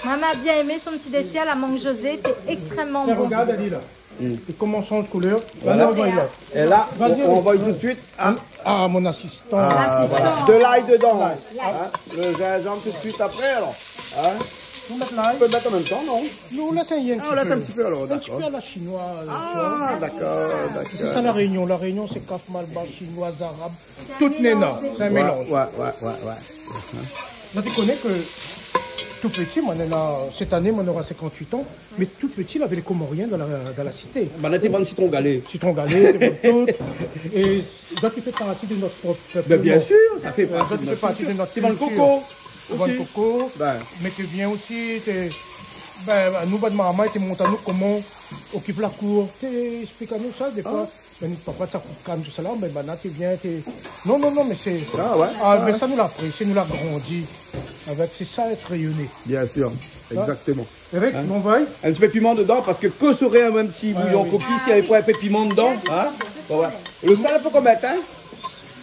Maman a bien aimé son petit dessert, la mangue José, c'était extrêmement bon. Regarde, elle est là. Il commence en couleur. Voilà. Et là, on va tout de suite. Ah, mon assistant. De l'ail dedans. Le gingembre tout de suite après, alors. Vous mettez l'ail. On peut mettre en même temps, non? Nous, laissez un peu. On laisse un petit peu, alors, un petit peu à la chinoise. Ah, d'accord. C'est ça la Réunion. La Réunion, c'est Kaf Malba, chinoise, arabe. Toute néna. C'est un mélange. Ouais. Là, tu connais que tout petit, moi, cette année, on aura 58 ans, mais tout petit, il avait les Comoriens dans la cité. Bah là, tu prends citron galé. Citron galé, tout. Et là, tu fais partie de notre propre peuple. Bien sûr, ça fait partie de notre culture. Tu vends le coco. Tu vends le coco, mais tu viens aussi, nous, maman, tu montres à nous comment occupe la cour. Tu expliques à nous ça, des fois. Papa, ça coûte calme, tout ça là, mais maintenant tu viens, Non, mais c'est... mais ça nous l'a pris, c'est nous l'a grandi. C'est ça, être rayonné. Bien sûr, exactement. Eric, mon vaille. Un petit peu de piment dedans, parce que serait un petit bouillon coquille s'il n'y avait pas un peu de piment dedans. Le sel, il faut qu'on mette, hein?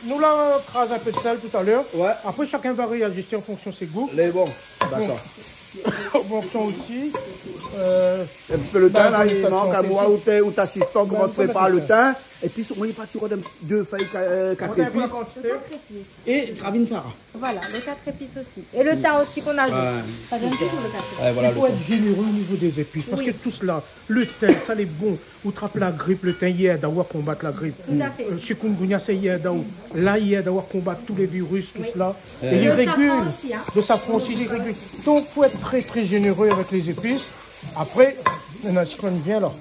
Nous l'avons écrasé un peu de sel tout à l'heure. Après, chacun va réajuster en fonction de ses goûts. Les bons, d'accord. En fonction aussi. Un peu le thym, là, il manque à moi ou t'assistant, comment tu prépares le thym. Et puis, on y partir de 2 feuilles 4 épices. Et Ravine Sarah. Voilà, le 4 épices aussi. Et le thym aussi qu'on ajoute. Ça donne toujours le 4 épices. Il faut être généreux au niveau des épices. Parce que tout cela, le thym, ça c'est bon. Vous trappez la grippe, le thym, il aide à combattre la grippe. Tout à fait. Chikungunya, c'est là, il aide à combattre tous les virus, tout cela. Et il régule. Aussi, hein. Le safran aussi, il régule. Donc, il faut être très, très généreux avec les épices. Après, si on vient là.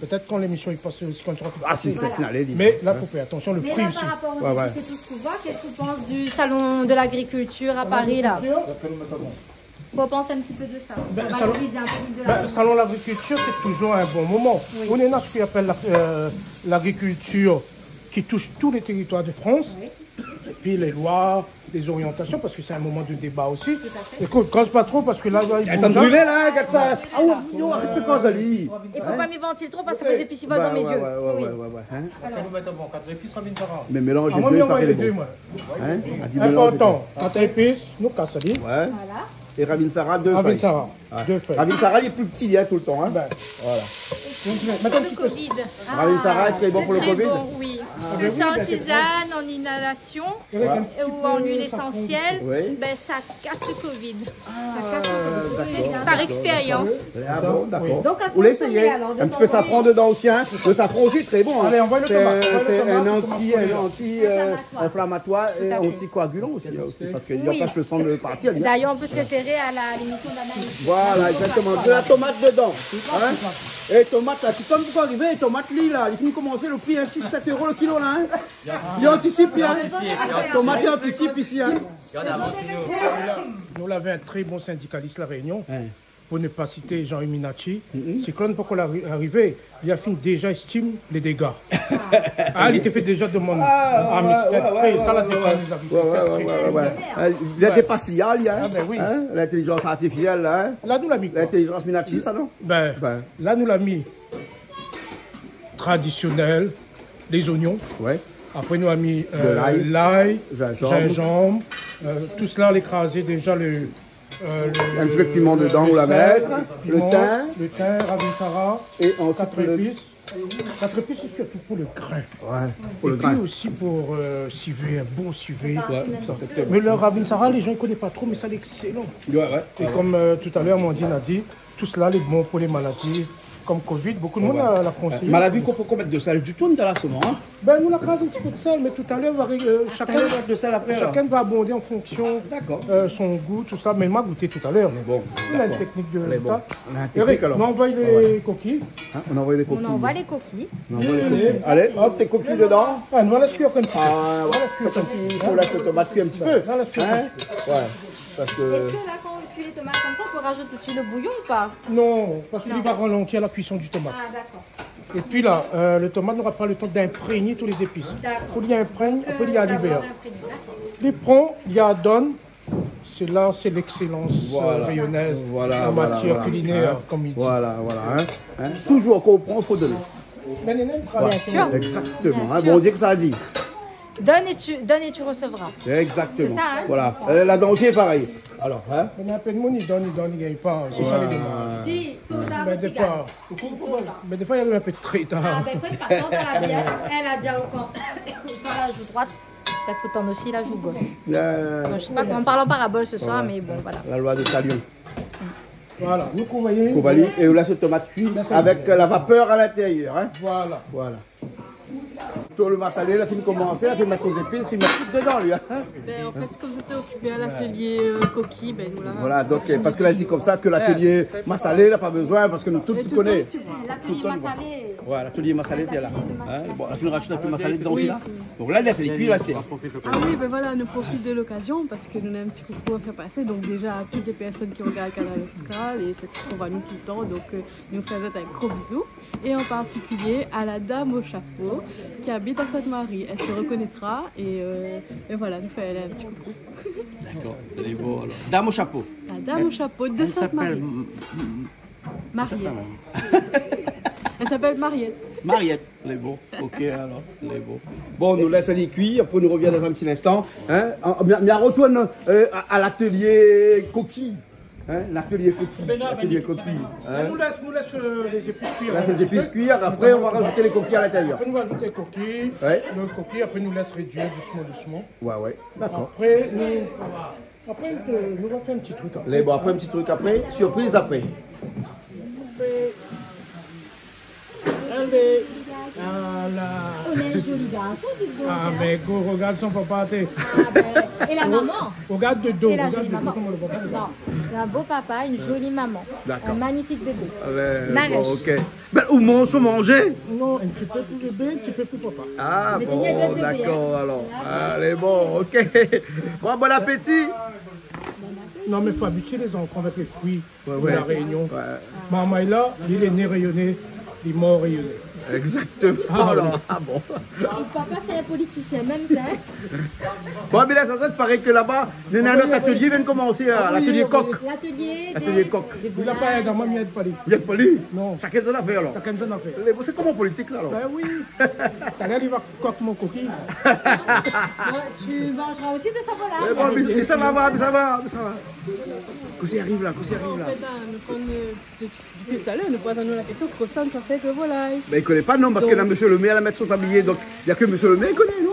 Peut-être quand l'émission passe, quand tu rentres. C'est finale. Mais là, il faut faire attention, le prix aussi. Par rapport aux épices, c'est tout ce qu'on voit. Qu'est-ce que tu penses du salon de l'agriculture à Paris là? Faut penser un petit peu de ça. Salon de l'agriculture, c'est toujours un bon moment. On est dans ce qu'on appelle l'agriculture qui touche tous les territoires de France. Et puis les lois, les orientations, parce que c'est un moment de débat aussi. Écoute, casse pas trop, parce que là, il faut brûler là, regarde ça. Ah ouais, arrête de cause, Ali. Il faut pas m'y ventiler trop, parce que les épices volent dans mes yeux. Ouais. Alors, nous mettons bon, 4 épices, Ravine Sarah. Mais mélange les deux, pareil les deux. Important, 4 épices, nous casse Ali. Voilà. Et Ravine Sarah, 2 feuilles. Ravine Sarah, 2 feuilles. Ravine Sarah, il est plus petit, il y a tout le temps. Voilà. Le Covid. Ravine Sarah, c'est bon pour le Covid? Bon, oui. Que ça en tisane, en inhalation ou en huile essentielle, ça casse le Covid. Par expérience. Ah bon, d'accord. Vous l'essayez. Un petit peu safran dedans aussi. Le safran aussi, très bon. Allez, envoie le tomate. C'est un anti-inflammatoire et anticoagulant aussi. Parce qu'il empêche le sang de partir. D'ailleurs, on peut se référer à l'émission d'analyse. Voilà, exactement. De la tomate dedans. Et tomate, là, c'est comme vous arrivez, tomate là, il finit commencer le prix à 6-7 € le kilo là. Hein. Il anticipe, hein. Tomate anticipe ici. Hein. Nous l'avons un très bon syndicaliste, La Réunion. Pour ne pas citer Jean Eminachi, c'est quand pour l'arrivée, il a fini déjà estime les dégâts. Il était fait déjà de mon il a dépassé l'intelligence artificielle là. Là nous l'a mis. L'intelligence Minachi, ça non? Là nous l'a mis traditionnel, les oignons. Ouais. Après nous a mis l'ail, gingembre, tout cela l'écraser déjà un petit peu de piment dedans, on la mettre. Le thym, Ravinsara, et ensuite 4 épices. 4 épices, c'est surtout pour le grain. Ouais, pour le grain. Puis aussi pour civet, un bon civet. Mais le Ravinsara, les gens ne connaissent pas trop, mais ça, c'est excellent. Et comme tout à l'heure, Mondine a dit, tout cela est bon pour les maladies. Comme Covid, beaucoup de monde l'a conseillé. Maladie qu'on peut mettre de sel, du tout dans la semence. Hein? Nous l'avons un petit peu de sel, mais tout à l'heure, chacun va abonder en fonction de son goût, tout ça. Mais il m'a goûté tout à l'heure. Bon, on a une technique de ça. Eric, on envoie les coquilles. On envoie les coquilles. On envoie les coquilles. Allez, hop, tes coquilles dedans. On va la cuire un petit peu. Il faut laisser la tomate cuire un petit peu. Est-ce que là, quand on cuit les tomates comme ça, on peut rajouter le bouillon ou pas? Non, parce qu'il va ralentir la cuisson du tomate. Ah, d'accord. Et puis là, le tomate n'aura pas le temps d'imprégner tous les épices. Il faut qu'il imprègne, après il y a libère. Il prend, il y a donne. C'est là, c'est l'excellence rayonnaise en matière culinaire, comme il dit. Voilà. Toujours qu'on prend, il faut donner. Bien sûr. Exactement. Bon, on dit que ça a dit. Donne et tu recevras. Exactement. C'est ça, hein? Voilà. Là-dedans aussi est pareil. Alors, hein? Il y a un peu de monde, il donne, il ne gagne pas. C'est ça les demandes. Si, tout ça, mais des fois, il y a un peu de très tard. Il faut une façon dans la bière. Elle a dit au camp. La joue droite. Il faut tendre aussi la joue gauche. Je ne sais pas comment on parle en parabole ce soir, mais bon, voilà. La loi des talions. Voilà, nous couvrions. Et là, ce tomate cuit avec la vapeur à l'intérieur. Hein? Voilà. Tout le massalé, il a fini de commencer, il a fait mettre ses épices, il met tout dedans lui. Hein? En fait, comme c'était occupé à l'atelier coquille, nous l'avons. Voilà, donc parce qu'elle a dit comme ça que l'atelier massalé, il n'a pas besoin parce que nous tous connaissons. L'atelier massalé. Voilà, l'atelier massalé, tu es là. Hein? Bon, la fin de rajouter un peu de massalé dedans aussi là. Donc là, c'est les cuits, là, c'est. Ah oui, voilà, nous profite de l'occasion parce que nous avons un petit coucou à faire passer. Donc, déjà, à toutes les personnes qui regardent Canal Escale et se trouvent à nous tout le temps. Donc, nous faisons un gros bisou. Et en particulier à la dame au chapeau qui habite à Sainte-Marie. Elle se reconnaîtra et voilà, nous faisons un petit coucou. D'accord, c'est beau alors. Dame au chapeau. La dame au chapeau de Sainte-Marie. Mariette. Elle s'appelle Mariette. Mariette, les beaux. Ok alors, les beaux. Bon, on nous laisse aller cuire, après on nous revient dans un petit instant. Hein? Mais on retourne à l'atelier coquille. Hein? L'atelier coquille. L'atelier coquille. Hein? Nous laisse les épices cuire. Laisse les épices cuire, après on va rajouter les coquilles à l'intérieur. Après nous rajouter les coquilles. Le coquille, après nous laisse réduire doucement. Ouais, d'accord. Après nous allons faire un petit truc après. Bon, après un petit truc après, surprise après. Allez. On est un joli garçon, dites-vous. Ah, mais go, regarde son papa. Et la maman. Regarde de dos. Et la jolie maman. Non, un beau papa, une jolie maman. Un magnifique bébé. Bon, ok. Ben, où mange manger? Non, un petit peu plus bébé, un petit peu plus papa. Ah, bon, d'accord, alors. Allez, bon, ok. Bon appétit. Non, mais il faut habituer les enfants avec les fruits de la Réunion. Maman est là, il est né rayonné. Il mort rayonné. Exactement. Bon. Papa, c'est un politicien, même ça. Bon, mais là, ça te paraît que là-bas, il y a un autre atelier vient de commencer, l'atelier coq. L'atelier coq. Il n'a pas dans moi, il n'y a pas lui. Il n'y a pas lui? Non. Chacun son affaire, alors. Chacun son affaire. C'est comment politique, ça, alors? Ben oui. Tout à l'heure, il va coque mon coquille. Tu mangeras aussi de ça, voilà. Mais ça va. Qu'est-ce arrive là? En fait, depuis tout à l'heure, nous posons la question, Cossan, ça fait que voilà. Mais il ne connaît pas, non, parce que là, monsieur le maire, la mettre son tablier, donc il n'y a que monsieur le maire qui connaît, non?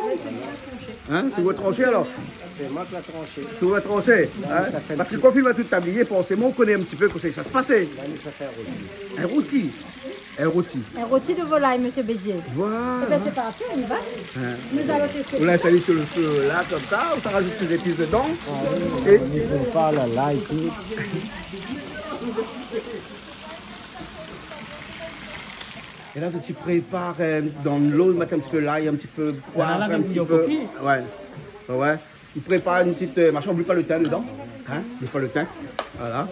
Hein? C'est votre tranché alors? C'est moi qui l'ai tranché. C'est votre tranché? Hein? Parce que quand il va tout tablier, forcément, on connaît un petit peu comment ça se passait. Ça fait un rôti. Un rôti? Un rôti. Un rôti de volaille, monsieur Bédier. Voilà. Et bien c'est parti, on y va. Nous allons tester. Vous l'installez sur le feu là, comme ça, ou ça rajoute ses épices dedans. Et on parle là et tout. Et là, tu prépares dans l'eau, mettre un petit peu l'ail, un petit peu de poivre, un petit peu. Ouais. Ouais. Tu prépares une petite machin, n'oublie pas le thym dedans. Hein? N'oublie pas le thym. Voilà.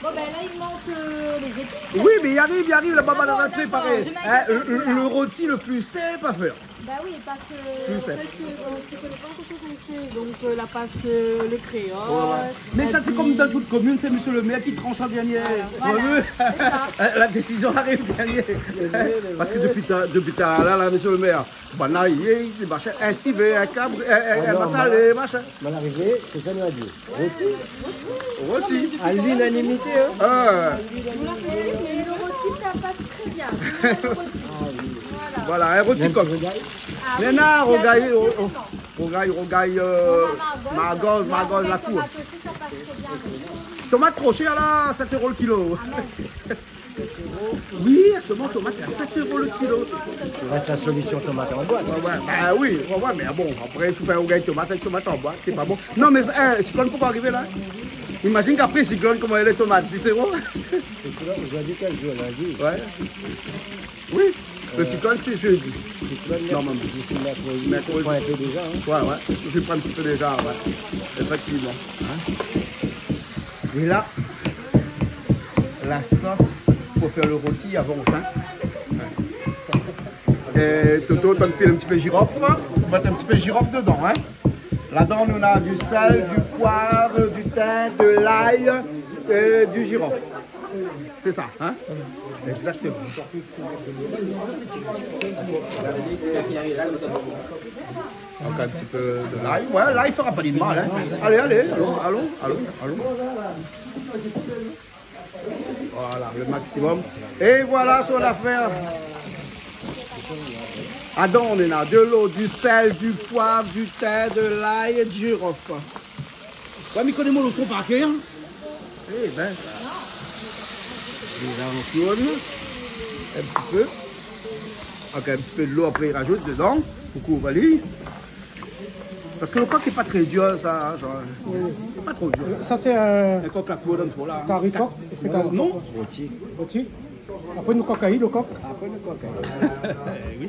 Bon, ben là, il manque les épices. Oui, mais il arrive, la baba va préparer. Le rôti le plus simple à faire. Bah oui, parce que en fait, on ne connaît pas encore comment c'est. Donc la pâte, le créole. Mais ça, c'est comme dans toute commune, c'est monsieur le maire qui tranche en dernier. Voilà, la décision arrive dernier. Parce que depuis là, monsieur le maire, ainsi, un cabre, un massalé, machin. À l'arrivée, que ça nous a dit. Rôti. À l'unanimité. Mais le rôti, ça passe très bien. Le rôti. Voilà, un rôti comme ça. Léna, rogaille, margoz, la cour. Tomate trop chère là, 7 € le kilo. Oui, actuellement, tomate à 7 € le kilo. Il reste la solution tomate en boîte. Bah oui, mais bon, après, si tu fais un rogaille tomate en boîte, c'est pas bon. Non, mais cyclone, pourquoi arriver là? Imagine qu'après, cyclone, comment elle est tomate, 10 €? Cyclone, aujourd'hui, quel jour, lundi? Ouais. Oui. Le cyclone, c'est jeudi. Cyclone, normalement. D'ici mercredi. Tu prends un peu déjà. Hein. Ouais. Je prends un petit peu déjà, ouais. Effectivement. Hein? Et là, la sauce pour faire le rôti avant au fin. Ouais. Et Toto, tu as un petit peu de girofle. On va mettre un petit peu de girofle dedans. Hein? Là-dedans, on a du sel, du poivre, du thym, de l'ail et du girofle. C'est ça, hein? Exactement. Donc un petit peu de l'ail. Ouais, l'ail fera pas de mal, hein? Allez, allons. Voilà, le maximum. Et voilà son affaire. Adon, on a de l'eau, du sel, du poivre, du thym, de l'ail et du girofle. Ouais, mais connais-moi le son par cœur. Eh ben, les entourne un petit peu. Ok, un petit peu de l'eau après il rajoute dedans pour couvrir. Parce que le coq n'est pas très dur, ça. C'est pas trop dur. Ça, c'est un coq la peau d'un trop là. Tarifa? Non. Rôti. Après, nous cocaïne, le coq? Après, le coq. Oui.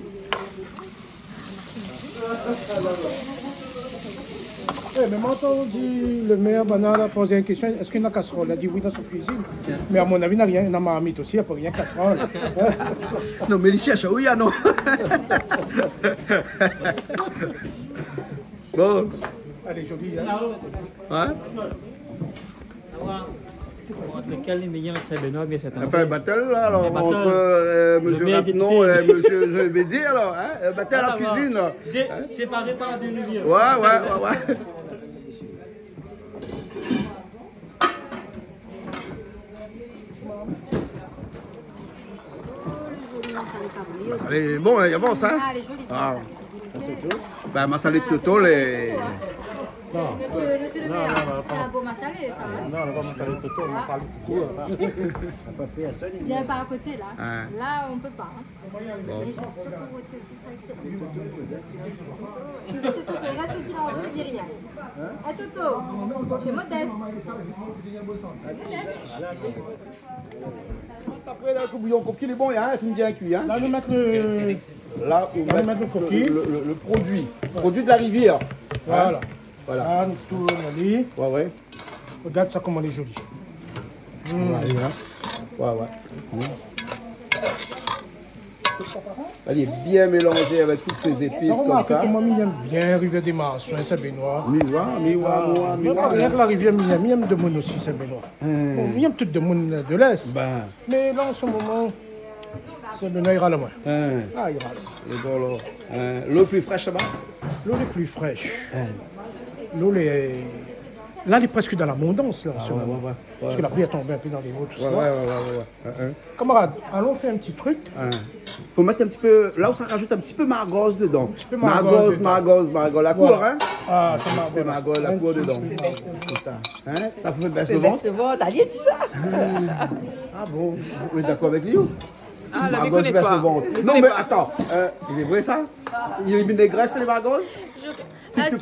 Mais moi, entendu le maire Banal a posé une question, est-ce qu'il y a une casserole? Il a dit oui dans sa cuisine. Mais à mon avis, il n'y a rien, il y a une marmite aussi, il n'y a pas rien casserole. Non, mais ici à Chaouia, non. Bon. Elle est jolie, hein? Ouais. Entre quel est meilleur avec Saint-Benoît, bien cette année? On fait un battle là, alors, entre monsieur Rapnon et monsieur je vais dire, alors, hein? Un battle à la cuisine, là. Séparé par deux rivières. Ouais. Allez, bon, il avance, hein? Ah, elle est jolie, Ben, massalé de Toto, les... Monsieur le maire, c'est un beau massalé, ça. Non, on va massaler Toto, on massaler Toto. Il n'y a pas à côté, là. Ah. Là, on ne peut pas. Hein. Bon. Et je suis sûre que le rôti aussi sera excellent. C'est Toto, il reste aussi dans le jeu, il dit rien. Ah, Toto, tu es modeste. Après, là, le bouillon coquille est bon, hein, il finit bien cuit. Hein. Là, nous mettre le... Là, on va mettre le produit. Produit de la rivière. Voilà. Voilà. Là, nous tournons le lit. Ouais. Regarde ça, comment elle est jolie. Ouais. Elle est bien mélangée avec toutes ces épices comme ça. Comment il aime bien Rivière des Marsouins, Saint-Benoît. Miwa. Rien que la rivière, il aime de monde aussi, Saint-Benoît. Il aime tout de monde de l'Est. Mais là, en ce moment, Saint-Benoît ira le moins. Ah, il ira. L'eau plus fraîche là-bas? L'eau est plus fraîche. L'eau est... Là, elle est presque dans l'abondance, là, en ce moment. Parce que la pluie a tombé un peu dans les mots, tout ça. Camarades, allons faire un petit truc. Faut mettre un petit peu... Là où ça rajoute un petit peu margoz dedans. Margoz, la cour, hein? Ah, c'est margoz, la cour dedans. C'est ça. Hein? Ça fait baisse le ventre? T'as dit ça? Ah bon? Vous êtes d'accord avec lui? Ah, là, je ne connais pas. Non, mais attends, il est vrai ça? Il est vinaigrette, les margoz? À ce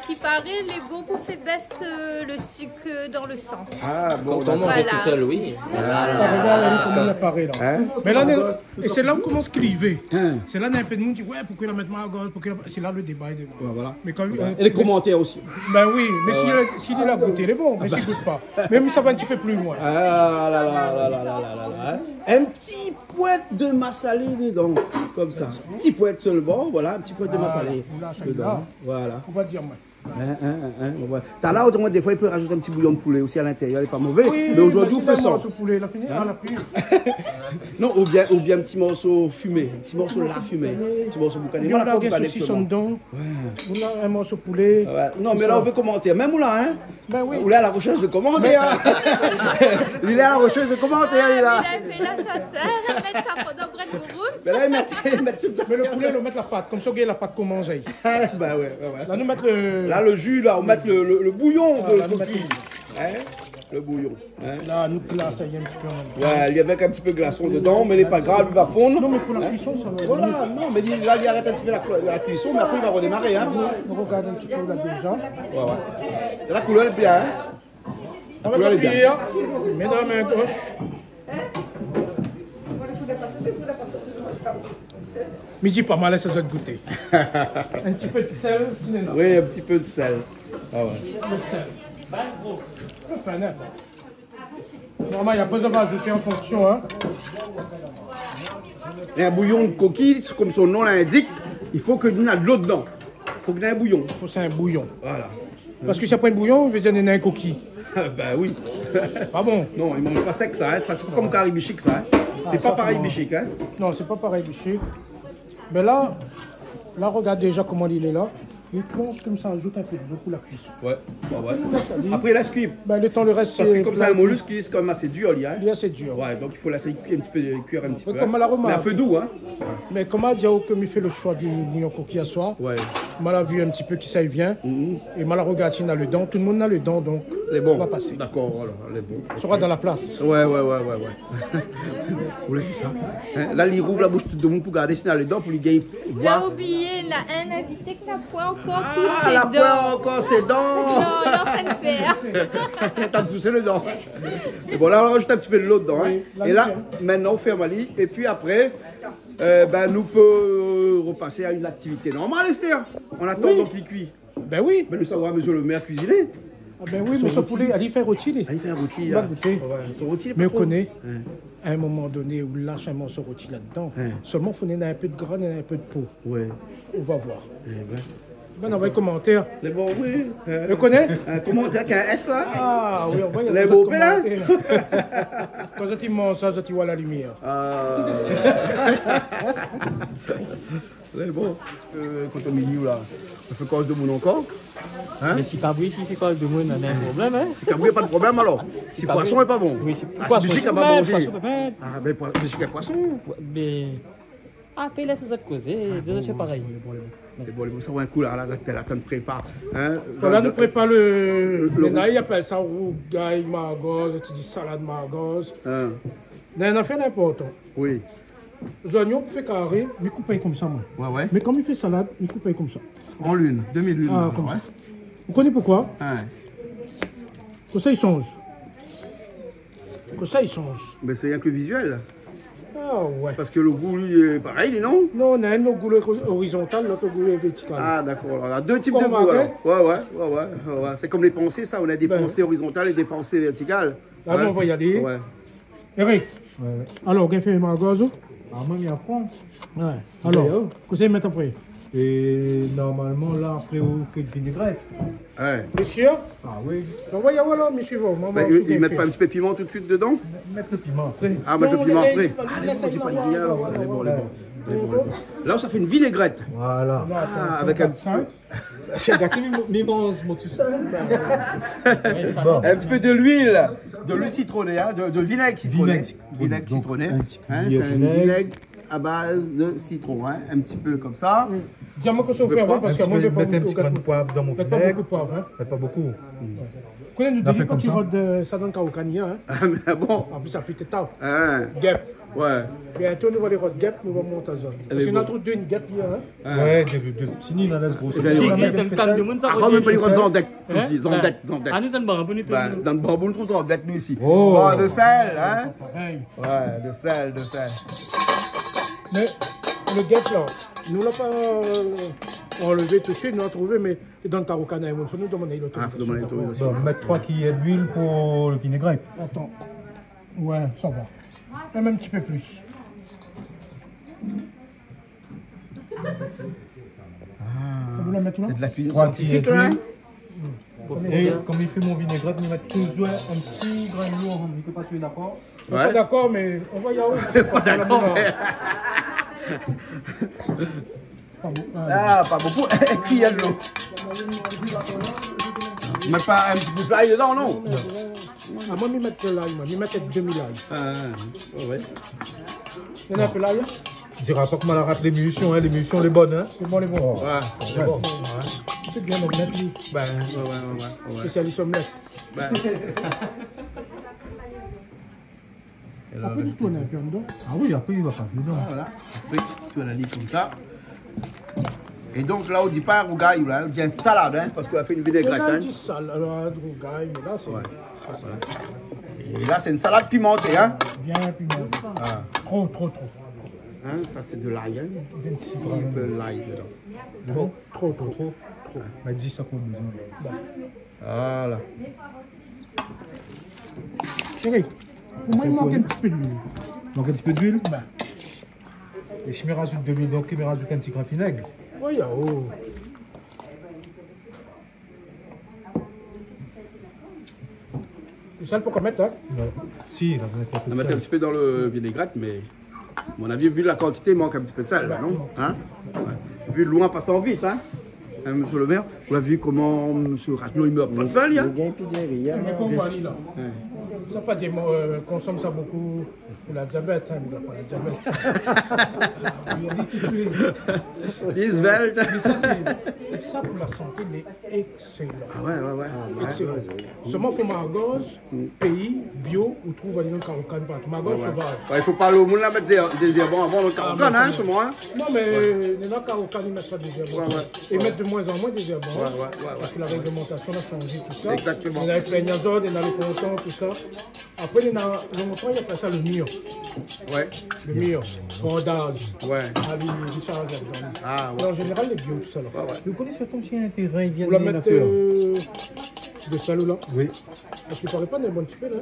qui paraît, les bonbons baissent le sucre dans le sang. Ah, bon, quand on mange tout seul, oui. Regarde comment il apparaît là. Mais là, et c'est là où on commence à cliver. C'est là où un peu de monde dit ouais, pourquoi la mettre à gauche, c'est là le débat. Voilà. Mais quand, et les commentaires aussi. Ben oui, mais s'il a goûté, il est bon, mais s'il ne goûte pas. Même ça va un petit peu plus loin. Ah là là là là là là là. Un petit poète de massalé dedans, comme ça. Un petit poète seulement, voilà, un petit poète de massalé dedans. Voilà. On va dire moi. T'as là, autrement, des fois, il peut rajouter un petit bouillon de poulet aussi à l'intérieur, il n'est pas mauvais. Oui, mais aujourd'hui, on fait ça. Poulet, il a fini, on l'a pris. Non, ou bien un petit morceau fumé, un petit morceau là fumé, un petit morceau boucané. On a un saucisson dedans, on a un morceau poulet. Non, mais là, on veut commenter. Même Oula, hein? Ben oui. Oula, à la recherche de commentaires. Il est à la recherche de commentaires, il est là. Il a fait là, ça sert, mettre ça pendant bread pour vous. Mais là, il met tout ça. Mais le poulet, on met la pâte, comme ça, on a la pâte qu'on mange. Bah ouais. Là, nous mettons le... Là, le jus, là, on met le bouillon de coquille. Le bouillon. Là, nous glaçons un petit peu. Ouais, il y avait un petit peu de glaçon dedans, mais il n'est pas grave, il va fondre. Non, mais pour la cuisson, ça va. Voilà, non, mais là, il arrête un petit peu la cuisson, mais après, il va redémarrer. On regarde un petit peu là déjà. Ouais. La couleur est bien, hein? On va cuire. Mets dans la main gauche. Midi pas mal, ça doit goûter. Un petit peu de sel, cinéma. Oui, un petit peu de sel. Ah ouais. Le sel. Enfin, normalement, il n'y a pas besoin d'ajouter en fonction. Hein. Et un bouillon de coquille, comme son nom l'indique, il faut qu'il y ait de l'eau dedans. Il faut qu'il y ait un bouillon. Il faut que c'est un bouillon. Voilà. Parce que si après un bouillon, il veut dire qu'il y a un coquille. Ben oui. Pas bon. Non, il ne mange pas sec ça, hein. C'est pas comme Carré Bichic ça. Hein. C'est pas pareil Bichic. Hein. Non, c'est pas pareil Bichic. Mais là, regarde déjà comment il est là. Il plonge comme ça, ajoute un peu de beaucoup la cuisson. Ouais. Après, il laisse cuire. Ben, le temps, le reste, parce que comme ça, le mollusque, il est quand même assez dur, il y a. Il est assez dur. Ouais, donc il faut laisser cuire un petit peu. Comme la remarque. Mais un peu doux, hein. Mais comme a dit, comme il fait le choix du bouillon coquille à soir, mal a vu un petit peu qui ça y vient. Et mal a regardé, il a le dent. Tout le monde a le dent, donc on va passer. D'accord, voilà, les bons. Il sera dans la place. Ouais. Vous l'avez vu ça? Là, il rouvre la bouche de monde pour garder sinon les dents, pour lui gagner. Il a oublié, il a un invité qui n'a pas encore toutes ses dents. Elle a encore ses dents. Non, elle est en train de faire. T'as de soucier le dent. Et bon, là, on rajoute un petit peu de l'eau dedans. Hein. Et là, maintenant, on ferme Ali. Et puis après, nous pouvons repasser à une activité normale, Esther. On attend donc les cuits. Ben oui. Mais nous savons, monsieur le maire, cuisiner. Ah ben oui, mais son poulet, allez faire rôti. Allez faire rôti. On va goûter. Mais on connaît, à un moment donné, où lâche un morceau rôti là-dedans. Seulement, il faut donner un peu de gras et un peu de peau. Ouais. On va voir. Ben, on va les commentaires. Les bons, oui. Tu connais? Un commentaire qu'un S là? Ah oui, on va y les beaux là? Quand tu manges ça, tu vois la lumière. Ah. Les bons. Quand on est là, on fait cause de mon encore? Hein? Mais si Cabri, si c'est cause de mon, on a un problème. Hein? Si Cabri, pas de problème alors? Si poisson est pas bon? Oui, si poisson est pas bon. Ah, mais Bichic est poisson. Mais. Ah, puis laisse les autres causer, les autres c'est pareil. C'est bon, ça va un coup là, là, tu prépares. Là, nous prépare le naï, il appelle ça rougaille, margosse, tu dis salade margosse. On a fait n'importe. Oui. Les oignons, on fait carré, mais coupé comme ça, moi. Ouais. Mais comme il fait salade, il coupe comme ça. En lune, demi-lune. Ah, comme ça. Vous connaissez pourquoi? Comme ça, il change. Mais c'est rien que le visuel. Ah ouais. Parce que le goût, lui, est pareil, non? Non, on a un goût horizontal, l'autre goût vertical. Ah, d'accord. On a deux types de goût, alors. Ouais. C'est comme les pensées, ça. On a des pensées horizontales et des pensées verticales. Là, on va y aller. Ouais. Eric. Alors, on fait un margozo? Ah, moi, il apprend. Ouais. Alors, qu'est-ce que vous mettez après? Et normalement, là, après, on fait de vinaigrette. Ouais. Monsieur? Ah oui. Donc, voilà, monsieur. Ils mettent pas un petit peu de piment tout de suite dedans? Mettre le piment après. Ah, mettre le piment après. Ah, j'ai pas dit bien. Bon. Là, ça fait une vinaigrette. Voilà. Ah, avec un... C'est gâté mes moi tout ça. Un petit peu de l'huile citronnée, hein, de vinaigre citronné. Vinaigre citronné. C'est un vinaigre à base de citron, hein, un petit peu comme ça. Dis-moi que ça vous fait parce que moi je vais mettre un petit grain de poivre dans mon vinaigre. Pas beaucoup de poivre, hein. Pas beaucoup. Connais nous dit quand tu ça donne Kaukania, hein. Ah mais bon. En plus ça peut être tard. Hein. Gap. Ouais. Bientôt, nous allons aller rôder guêpes, nous allons monter à zone. Parce qu'on a trop d'une guêpe hier. Hein? Ouais, deux. Sinon, on a laisse gros. Si, quelqu'un de monde, ça va. On peut dire Zandek. Zandek. Ah, nous, dans le bambou, dans le bambou, nous trouvons Zandek, nous ici. Oh, de sel, hein? Ouais, de sel. Mais le guêpe, là, nous ne l'avons pas enlevé tout de suite, nous l'avons trouvé, mais dans le carocana, il faut nous demander l'autorisation. Mettre 3 cuillères d'huile pour le vinaigrette. Attends. Ouais, ça va. Même un petit peu plus. Vous la mettre là? C'est de la cuisine 3 cuillères scientifique, d'huile. Et comme il fait mon vinaigrette, il met toujours un petit grain de lourd. Je ne sais pas si tu es d'accord. Ouais. Pas d'accord, mais on va y aller. Pas d'accord, mais... Ah, pas beaucoup. Un cuillère de l'eau. Mais pas un petit peu de l'ail dedans, non? Ah, moi, je vais mettre l'ail, je vais mettre demi-l'ail. Ouais. Il y en a un peu l'ail? Je dirais pas comment elle rate les munitions, hein. Les munitions, les bonnes, hein. C'est bon, les bons. Ouais, c'est bon. C'est bien omelette, lui. Ben, ouais. Spécialiste omelette. Ben. Après, tu tournes un peu en dedans. Ah oui, après, il va passer dedans. Voilà. Après, tu as la ligne comme ça. Et donc là, au départ, on gagne, là, il y a une salade, hein, parce qu'on a fait une vinaigrette. On a une salade, on gagne, mais là, c'est... Ouais. Et là, c'est une salade pimentée, hein. Bien pimentée. Ah. Trop. Hein, ça, c'est de l'ail, hein. 26 Un grammes. peu l'ail dedans. Trop. Mais dis ça qu'on a besoin. Voilà. Chérie, pour moi, il manque un petit peu d'huile. Donc un petit peu d'huile? Et je me rajoute de l'huile, donc je me rajoute un petit grain de vinaigre. Oui, oh. Le sel pour qu'on mette, hein? Non. Si, on va mettre un peu On de va mettre un sel. petit peu dans le vinaigrette, mais à mon avis, vu la quantité, il manque un petit peu de sel, là, non? Hein? Ouais. Vu le loin passant vite, hein? Monsieur le maire, vous avez vu comment monsieur Rateneau il meurt plein de feuilles, hein? Il y a une pizzeria. Mais comme Wally, là. Ça pas dire, consomme ça beaucoup pour la diabète, ça, pour la diabète. Il a dit qu'il tuait. Les svelte. Mais ça, pour la santé, il est excellent. Ah ouais. Excellent. Seulement, il faut margose, pays, bio, ou trouve dans le carocane partout. Margose sauvage. Ouais, il faut pas le monde là mettre des herbes avant le carocane, hein, c'est moi. Non, mais dans le carocane, ils mettent ça des herbes. Ils mettent de moins en moins des herbes. Parce que la réglementation a changé, tout ça. Exactement. Il y a les plaignazode, il y a les pontons, tout ça. Après, il y a longtemps, il y a ça le mur. Ouais. Le mur, bordage. Ouais. Ah, ouais. En général, les bio, tout ça. Là. Vous connaissez ton chien, un terrain, il vient Vous de la mettre de salou là? Oui. Parce qu'il ne paraît pas d'un bon petit peu là.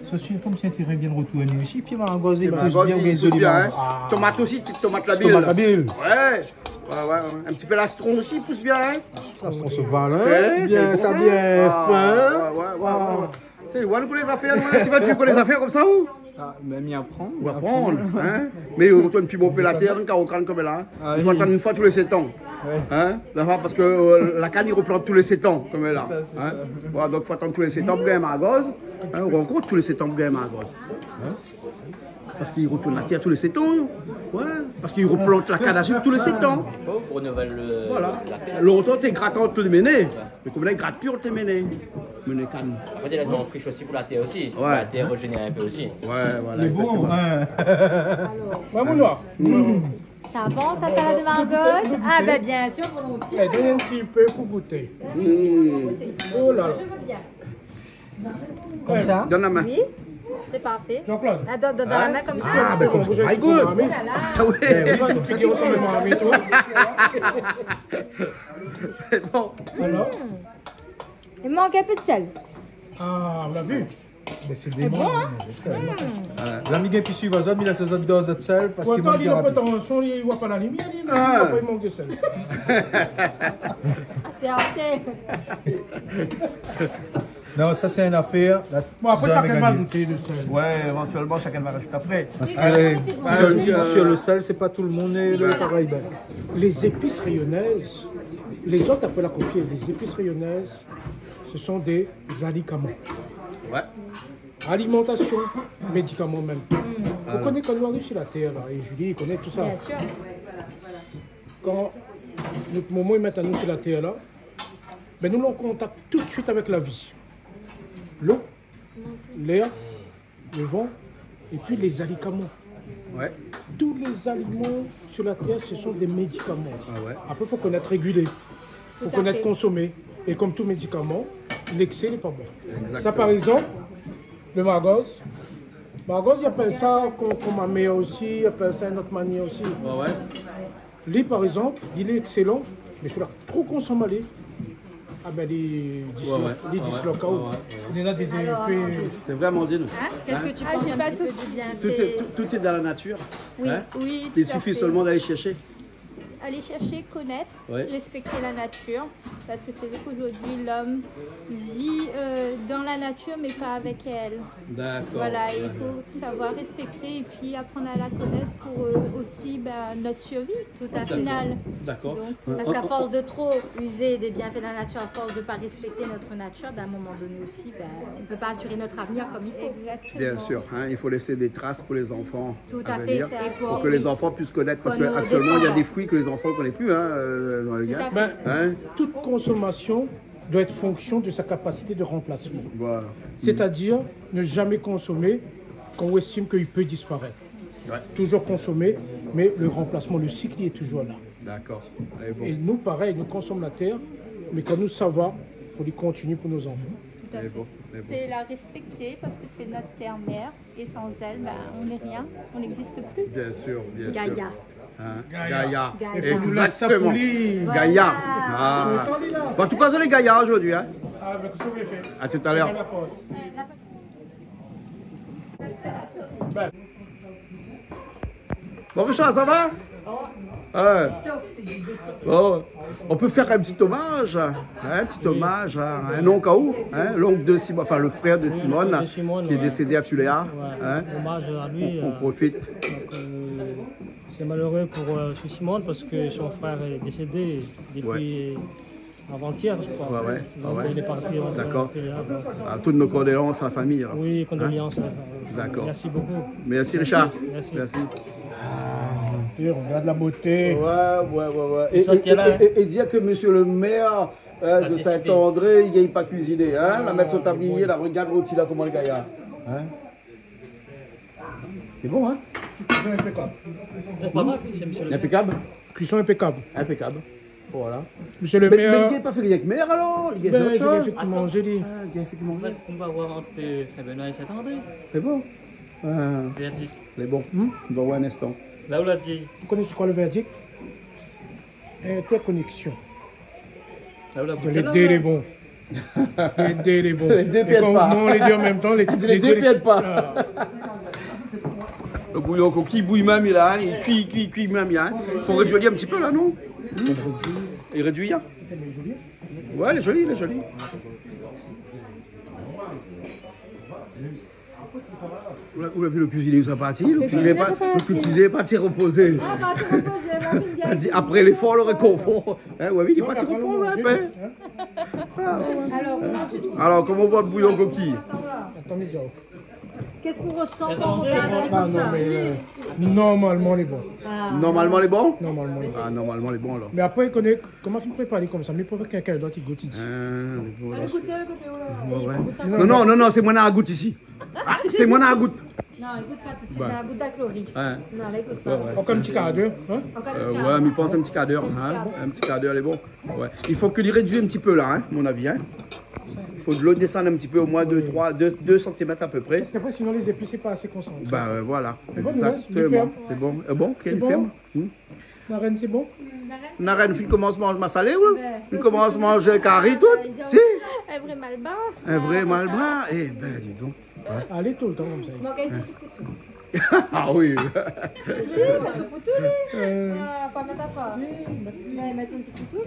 Ceci, comme si un terrain vient de retourner ici, puis il m'a engagé, pousse bien, hein. Tomate aussi, tomate labile. Tomate labile. Ouais. Un petit peu l'astron aussi, pousse bien, hein. L'astron se vale, hein. Bien, ça bien fin. Ouais. Tu sais, où les affaires, si tu connais les affaires comme ça, où? Ah, même y apprendre. On va apprendre, hein. Mais on retourne plus monter la terre, on canne comme là. Il faut attendre une fois tous les 7 ans. Hein? Parce que la canne, il replante tous les 7 ans, comme là. Hein? Voilà, donc il faut attendre tous les 7 ans pour gagner Margose. Hein? On rencontre tous les 7 ans pour gagner Margose. Hein? Parce qu'il retourne la terre tous les 7 ans. Ouais. Parce qu'il replante la canne à sucre tous les 7 ans. Il faut pour renouveler le. Voilà. Longtemps, tu es grattant de méné. Mais comme là, il gratte plus, on te méné. Mené canne. Après, tu laisses en friche aussi pour la terre aussi. Pour la terre régénérer un peu aussi. Ouais, voilà. Mais bon, hein. Vamos. Ça avance, sa salade de margotte? Ah, ben bien sûr, volontiers. Donnez un petit peu pour goûter. Oh là là. Je veux bien. Comme ça? Donne la main. Oui, c'est parfait. Jean-Claude. Dans la main comme ça. Ah, ben comme ça. My good. Oh là là. Ah oui. C'est qui ressemble à Mohamed, toi? C'est bon. Alors? Il manque un peu de sel. Ah, on l'a vu. Mais c'est des bons. L'ami qui suit va il a ses autres doses de sel parce qu'il Pourtant, manque il n'a pas de attention, il ne voit pas la lumière, il manque de sel. C'est arrêté. Non, ça c'est une affaire. Bon, après, chacun va ajouter le sel. Ouais, éventuellement, chacun va rajouter après. Parce que sur le sel, c'est pas tout le monde est le pareil. Les épices rayonnaises, les autres après la copier, les épices rayonnaises, ce sont des alicaments. Ouais. Alimentation, médicaments même. On connaît quand nous arrivons sur la terre, là, et Julie connaît tout ça. Bien sûr. Quand notre moment met à nous sur la terre, là, ben nous l'on contacte tout de suite avec la vie. L'eau, l'air, le vent, et puis les alicaments. Ouais. Tous les aliments sur la terre, ce sont des médicaments. Ah ouais. Après, il faut connaître réguler. Il faut connaître consommer. Et comme tout médicament, l'excès n'est pas bon. Exactement. Ça, par exemple, le margoz. Margoz, ils appellent ça comme un meilleur aussi, ils appellent ça une autre manière aussi. Ouais, ouais. Lui, par exemple, il est excellent, mais celui-là, trop consommé, ah ben, il disloque. Il a des effets. C'est vraiment dit. Qu'est-ce que tu penses un petit peu du bienfait? Tout est dans la nature. Oui, Hein? oui. Il suffit seulement d'aller chercher. Aller chercher, connaître, respecter la nature. Parce que c'est vrai qu'aujourd'hui, l'homme vit dans la nature, mais pas avec elle. D'accord. Voilà, il faut savoir respecter et puis apprendre à la connaître pour aussi notre survie, tout à fait. Final. D'accord. Parce qu'à force de trop user des bienfaits de la nature, à force de ne pas respecter notre nature, à un moment donné aussi, on ne peut pas assurer notre avenir comme il faut. Exactement. Bien sûr, hein, il faut laisser des traces pour les enfants. Tout à fait. Pour que les enfants puissent connaître. Parce qu'actuellement, il y a des fruits que les enfants ne connaissent plus. Dans le gars. Toute consommation doit être fonction de sa capacité de remplacement. Voilà. C'est-à-dire ne jamais consommer quand on estime qu'il peut disparaître. Ouais. Toujours consommer, mais le remplacement, le cycle il est toujours là. D'accord. Et nous, pareil, nous consommons la terre, mais quand nous savons, il faut les continuer pour nos enfants. Tout à fait. C'est la respecter parce que c'est notre terre-mère et sans elle, on n'est rien, on n'existe plus. Bien sûr, bien sûr. Gaïa. Hein? Gaïa. Exactement. Gaïa. Ah. Bon, en tout cas, c'est les Gaïa aujourd'hui. Hein? À tout à l'heure. Bon, Richard, ça va? Bon, on peut faire un petit hommage, à un oncle l'oncle de Simone, enfin le frère de Simone, qui est décédé à Tuléa. Hommage à lui. On profite. C'est malheureux pour Simone parce que son frère est décédé depuis avant-hier, je crois. Donc il est parti. D'accord. Toutes nos condoléances à la famille. Alors. Oui, condoléances à la famille. D'accord. Merci beaucoup. Merci Richard. Merci. Et regarde la beauté. Ouais. Et dire que monsieur le maire de Saint-André, il n'a pas cuisiné. Hein? La mettre sur tablier, la regarde aussi là comment le gars hein? C'est bon, hein? Impeccable. Cuisson impeccable. Impeccable. Voilà. Monsieur le maire. Mais il n'a pas fait avec maire alors? Il a fait autre chose? On va voir entre Saint-Benoît et Saint-André. C'est bon. Verdict. C'est bon. On va voir un instant. Là où l'a dit. Vous connaissez quoi le verdict? Interconnexion. Là où l'a dit. Les deux les bons. Les deux les bons. Les deux pièdent pas. On les dit en même temps. Les deux pièdent pas. Le bouillon coquille bouille même là, il cuit même là. Il faut réduire un petit peu là, non? Et réduire. Ouais, elle est jolie, Où l'a vu le cuisinier, il est parti? Le cuisinier est parti reposer. Ah, parti reposer, après l'effort, le réconfort. Hein, ouais, il est parti reposer un peu. Alors, comment on voit le bouillon coquille? Qu'est-ce qu'on ressent quand on regarde comme ça? Normalement, les bons. Normalement, les bons? Normalement, les bons. Ah, normalement, les bons alors. Mais après, il connaît comment tu prépares comme ça. Mais pour quelqu'un d'autre, il goûte ici. Non, c'est moi qui goûte ici. C'est moi qui goûte. Non, il goûte pas tout de suite, il a un goût d'achloride. Non, il goûte pas. Encore un petit quart d'heure. Ouais, mais il pense un petit quart d'heure. Un petit quart d'heure, les bons. Ouais. Il faut que les réduire un petit peu là, mon avis. Il faut de l'eau descendre un petit peu, au moins 2 cm à peu près. Parce qu'après, sinon, les épices, c'est pas assez concentré. Bah voilà. Exactement. C'est bon. Bon, quelle ferme? La reine, c'est bon? La reine, il commence à manger ma salée, oui. Il commence à manger carré, tout. Si? Un vrai malbas. Un vrai malbas. Eh ben, dis donc. Allez, tout le temps comme ça. Moi, qu'est-ce que tu couteau? Ah oui. Si, mettre ce couteau, pas mettre à soir. Mais mettre un petit couteau,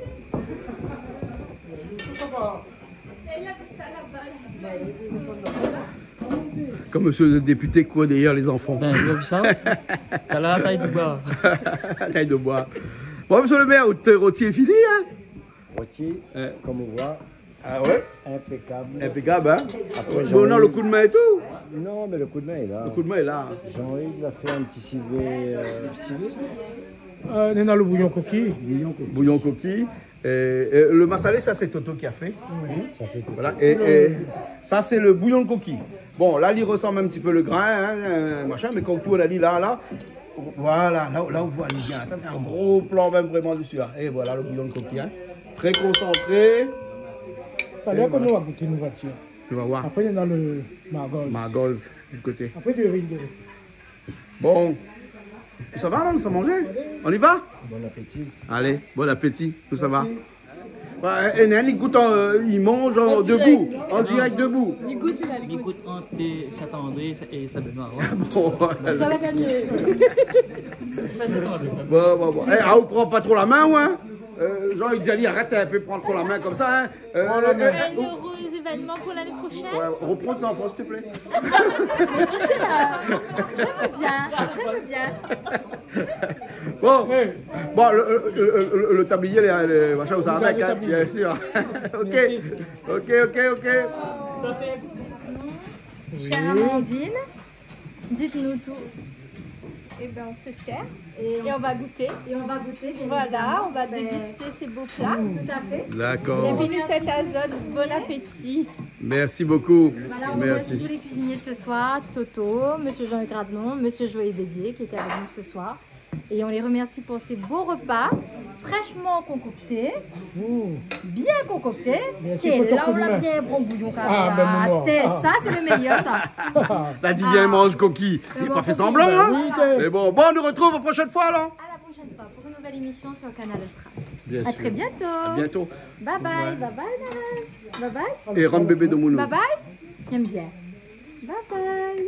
Comme monsieur le député, quoi d'ailleurs, les enfants. Ben, vous avez vu ça? T'as la taille de bois. Taille de bois. Bon, monsieur le maire, votre rôti est fini, hein? Rôti, comme on voit. Ah ouais? Impeccable. Impeccable, hein? Après, non, le coup de main et tout? Non, mais le coup de main est là. Le coup de main est là. Jean-Yves a fait un petit civet. Civet, ça? On est dans le bouillon coquille. Bouillon coquille. Le massalé, ça c'est Toto qui a fait. Oui, ça c'est Toto. Voilà. Et ça c'est le bouillon de coquille. Bon, là il ressemble un petit peu le grain, hein, machin, mais comme tout on a dit là, voilà, là on voit les bien. Un gros plan même vraiment dessus là. Et voilà le bouillon de coquille, hein. Très concentré. T'as l'air qu'on va goûter une voiture. Tu vas voir. Après il y a le margolz. Margolz du côté. Après tu riz. Bon. Ça va là, nous sommes mangés? On y va? Bon appétit. Allez, bon appétit, tout ça va? Ouais, il goûte, il mange debout, en direct debout. Il goûte entre Saint-André et Saint-Benoît. Bon, ça l'a gagné. Bon. Eh, on prend pas trop la main, ouais? Jean, il dit, allez, arrête un peu de prendre trop la main comme ça, hein? Un heureux événement pour l'année prochaine. Ouais, reprends tes enfants, s'il te plaît. Mais tu sais, j'aime bien. Bon, le tablier, les machins, vous savez avec, hein, bien sûr. Ok. Ça fait. Chère Amandine, dites-nous tout. Eh bien, on se sert et on va goûter. Voilà, on va déguster ces beaux plats. Tout à fait. D'accord. Bienvenue sur Azode, bon appétit. Merci beaucoup. Voilà, on remercie tous les cuisiniers ce soir, Toto, Monsieur Jean-Luc Radlon, Monsieur Joël Bédier qui était avec nous ce soir. Et on les remercie pour ces beaux repas, fraîchement concoctés, bien concoctés. Et là, on a bien bon bouillon. Ça, c'est le meilleur, ça. T'as dit bien, mange coquille. Il n'a pas fait semblant, hein? Mais bon, on nous retrouve la prochaine fois, alors. À la prochaine fois pour une nouvelle émission sur le canal Austral. Bien à sûr. très bientôt. À bientôt. Bye bye. Et rendre bébé de Mounou. Bye bye. J'aime bien. Bye bye.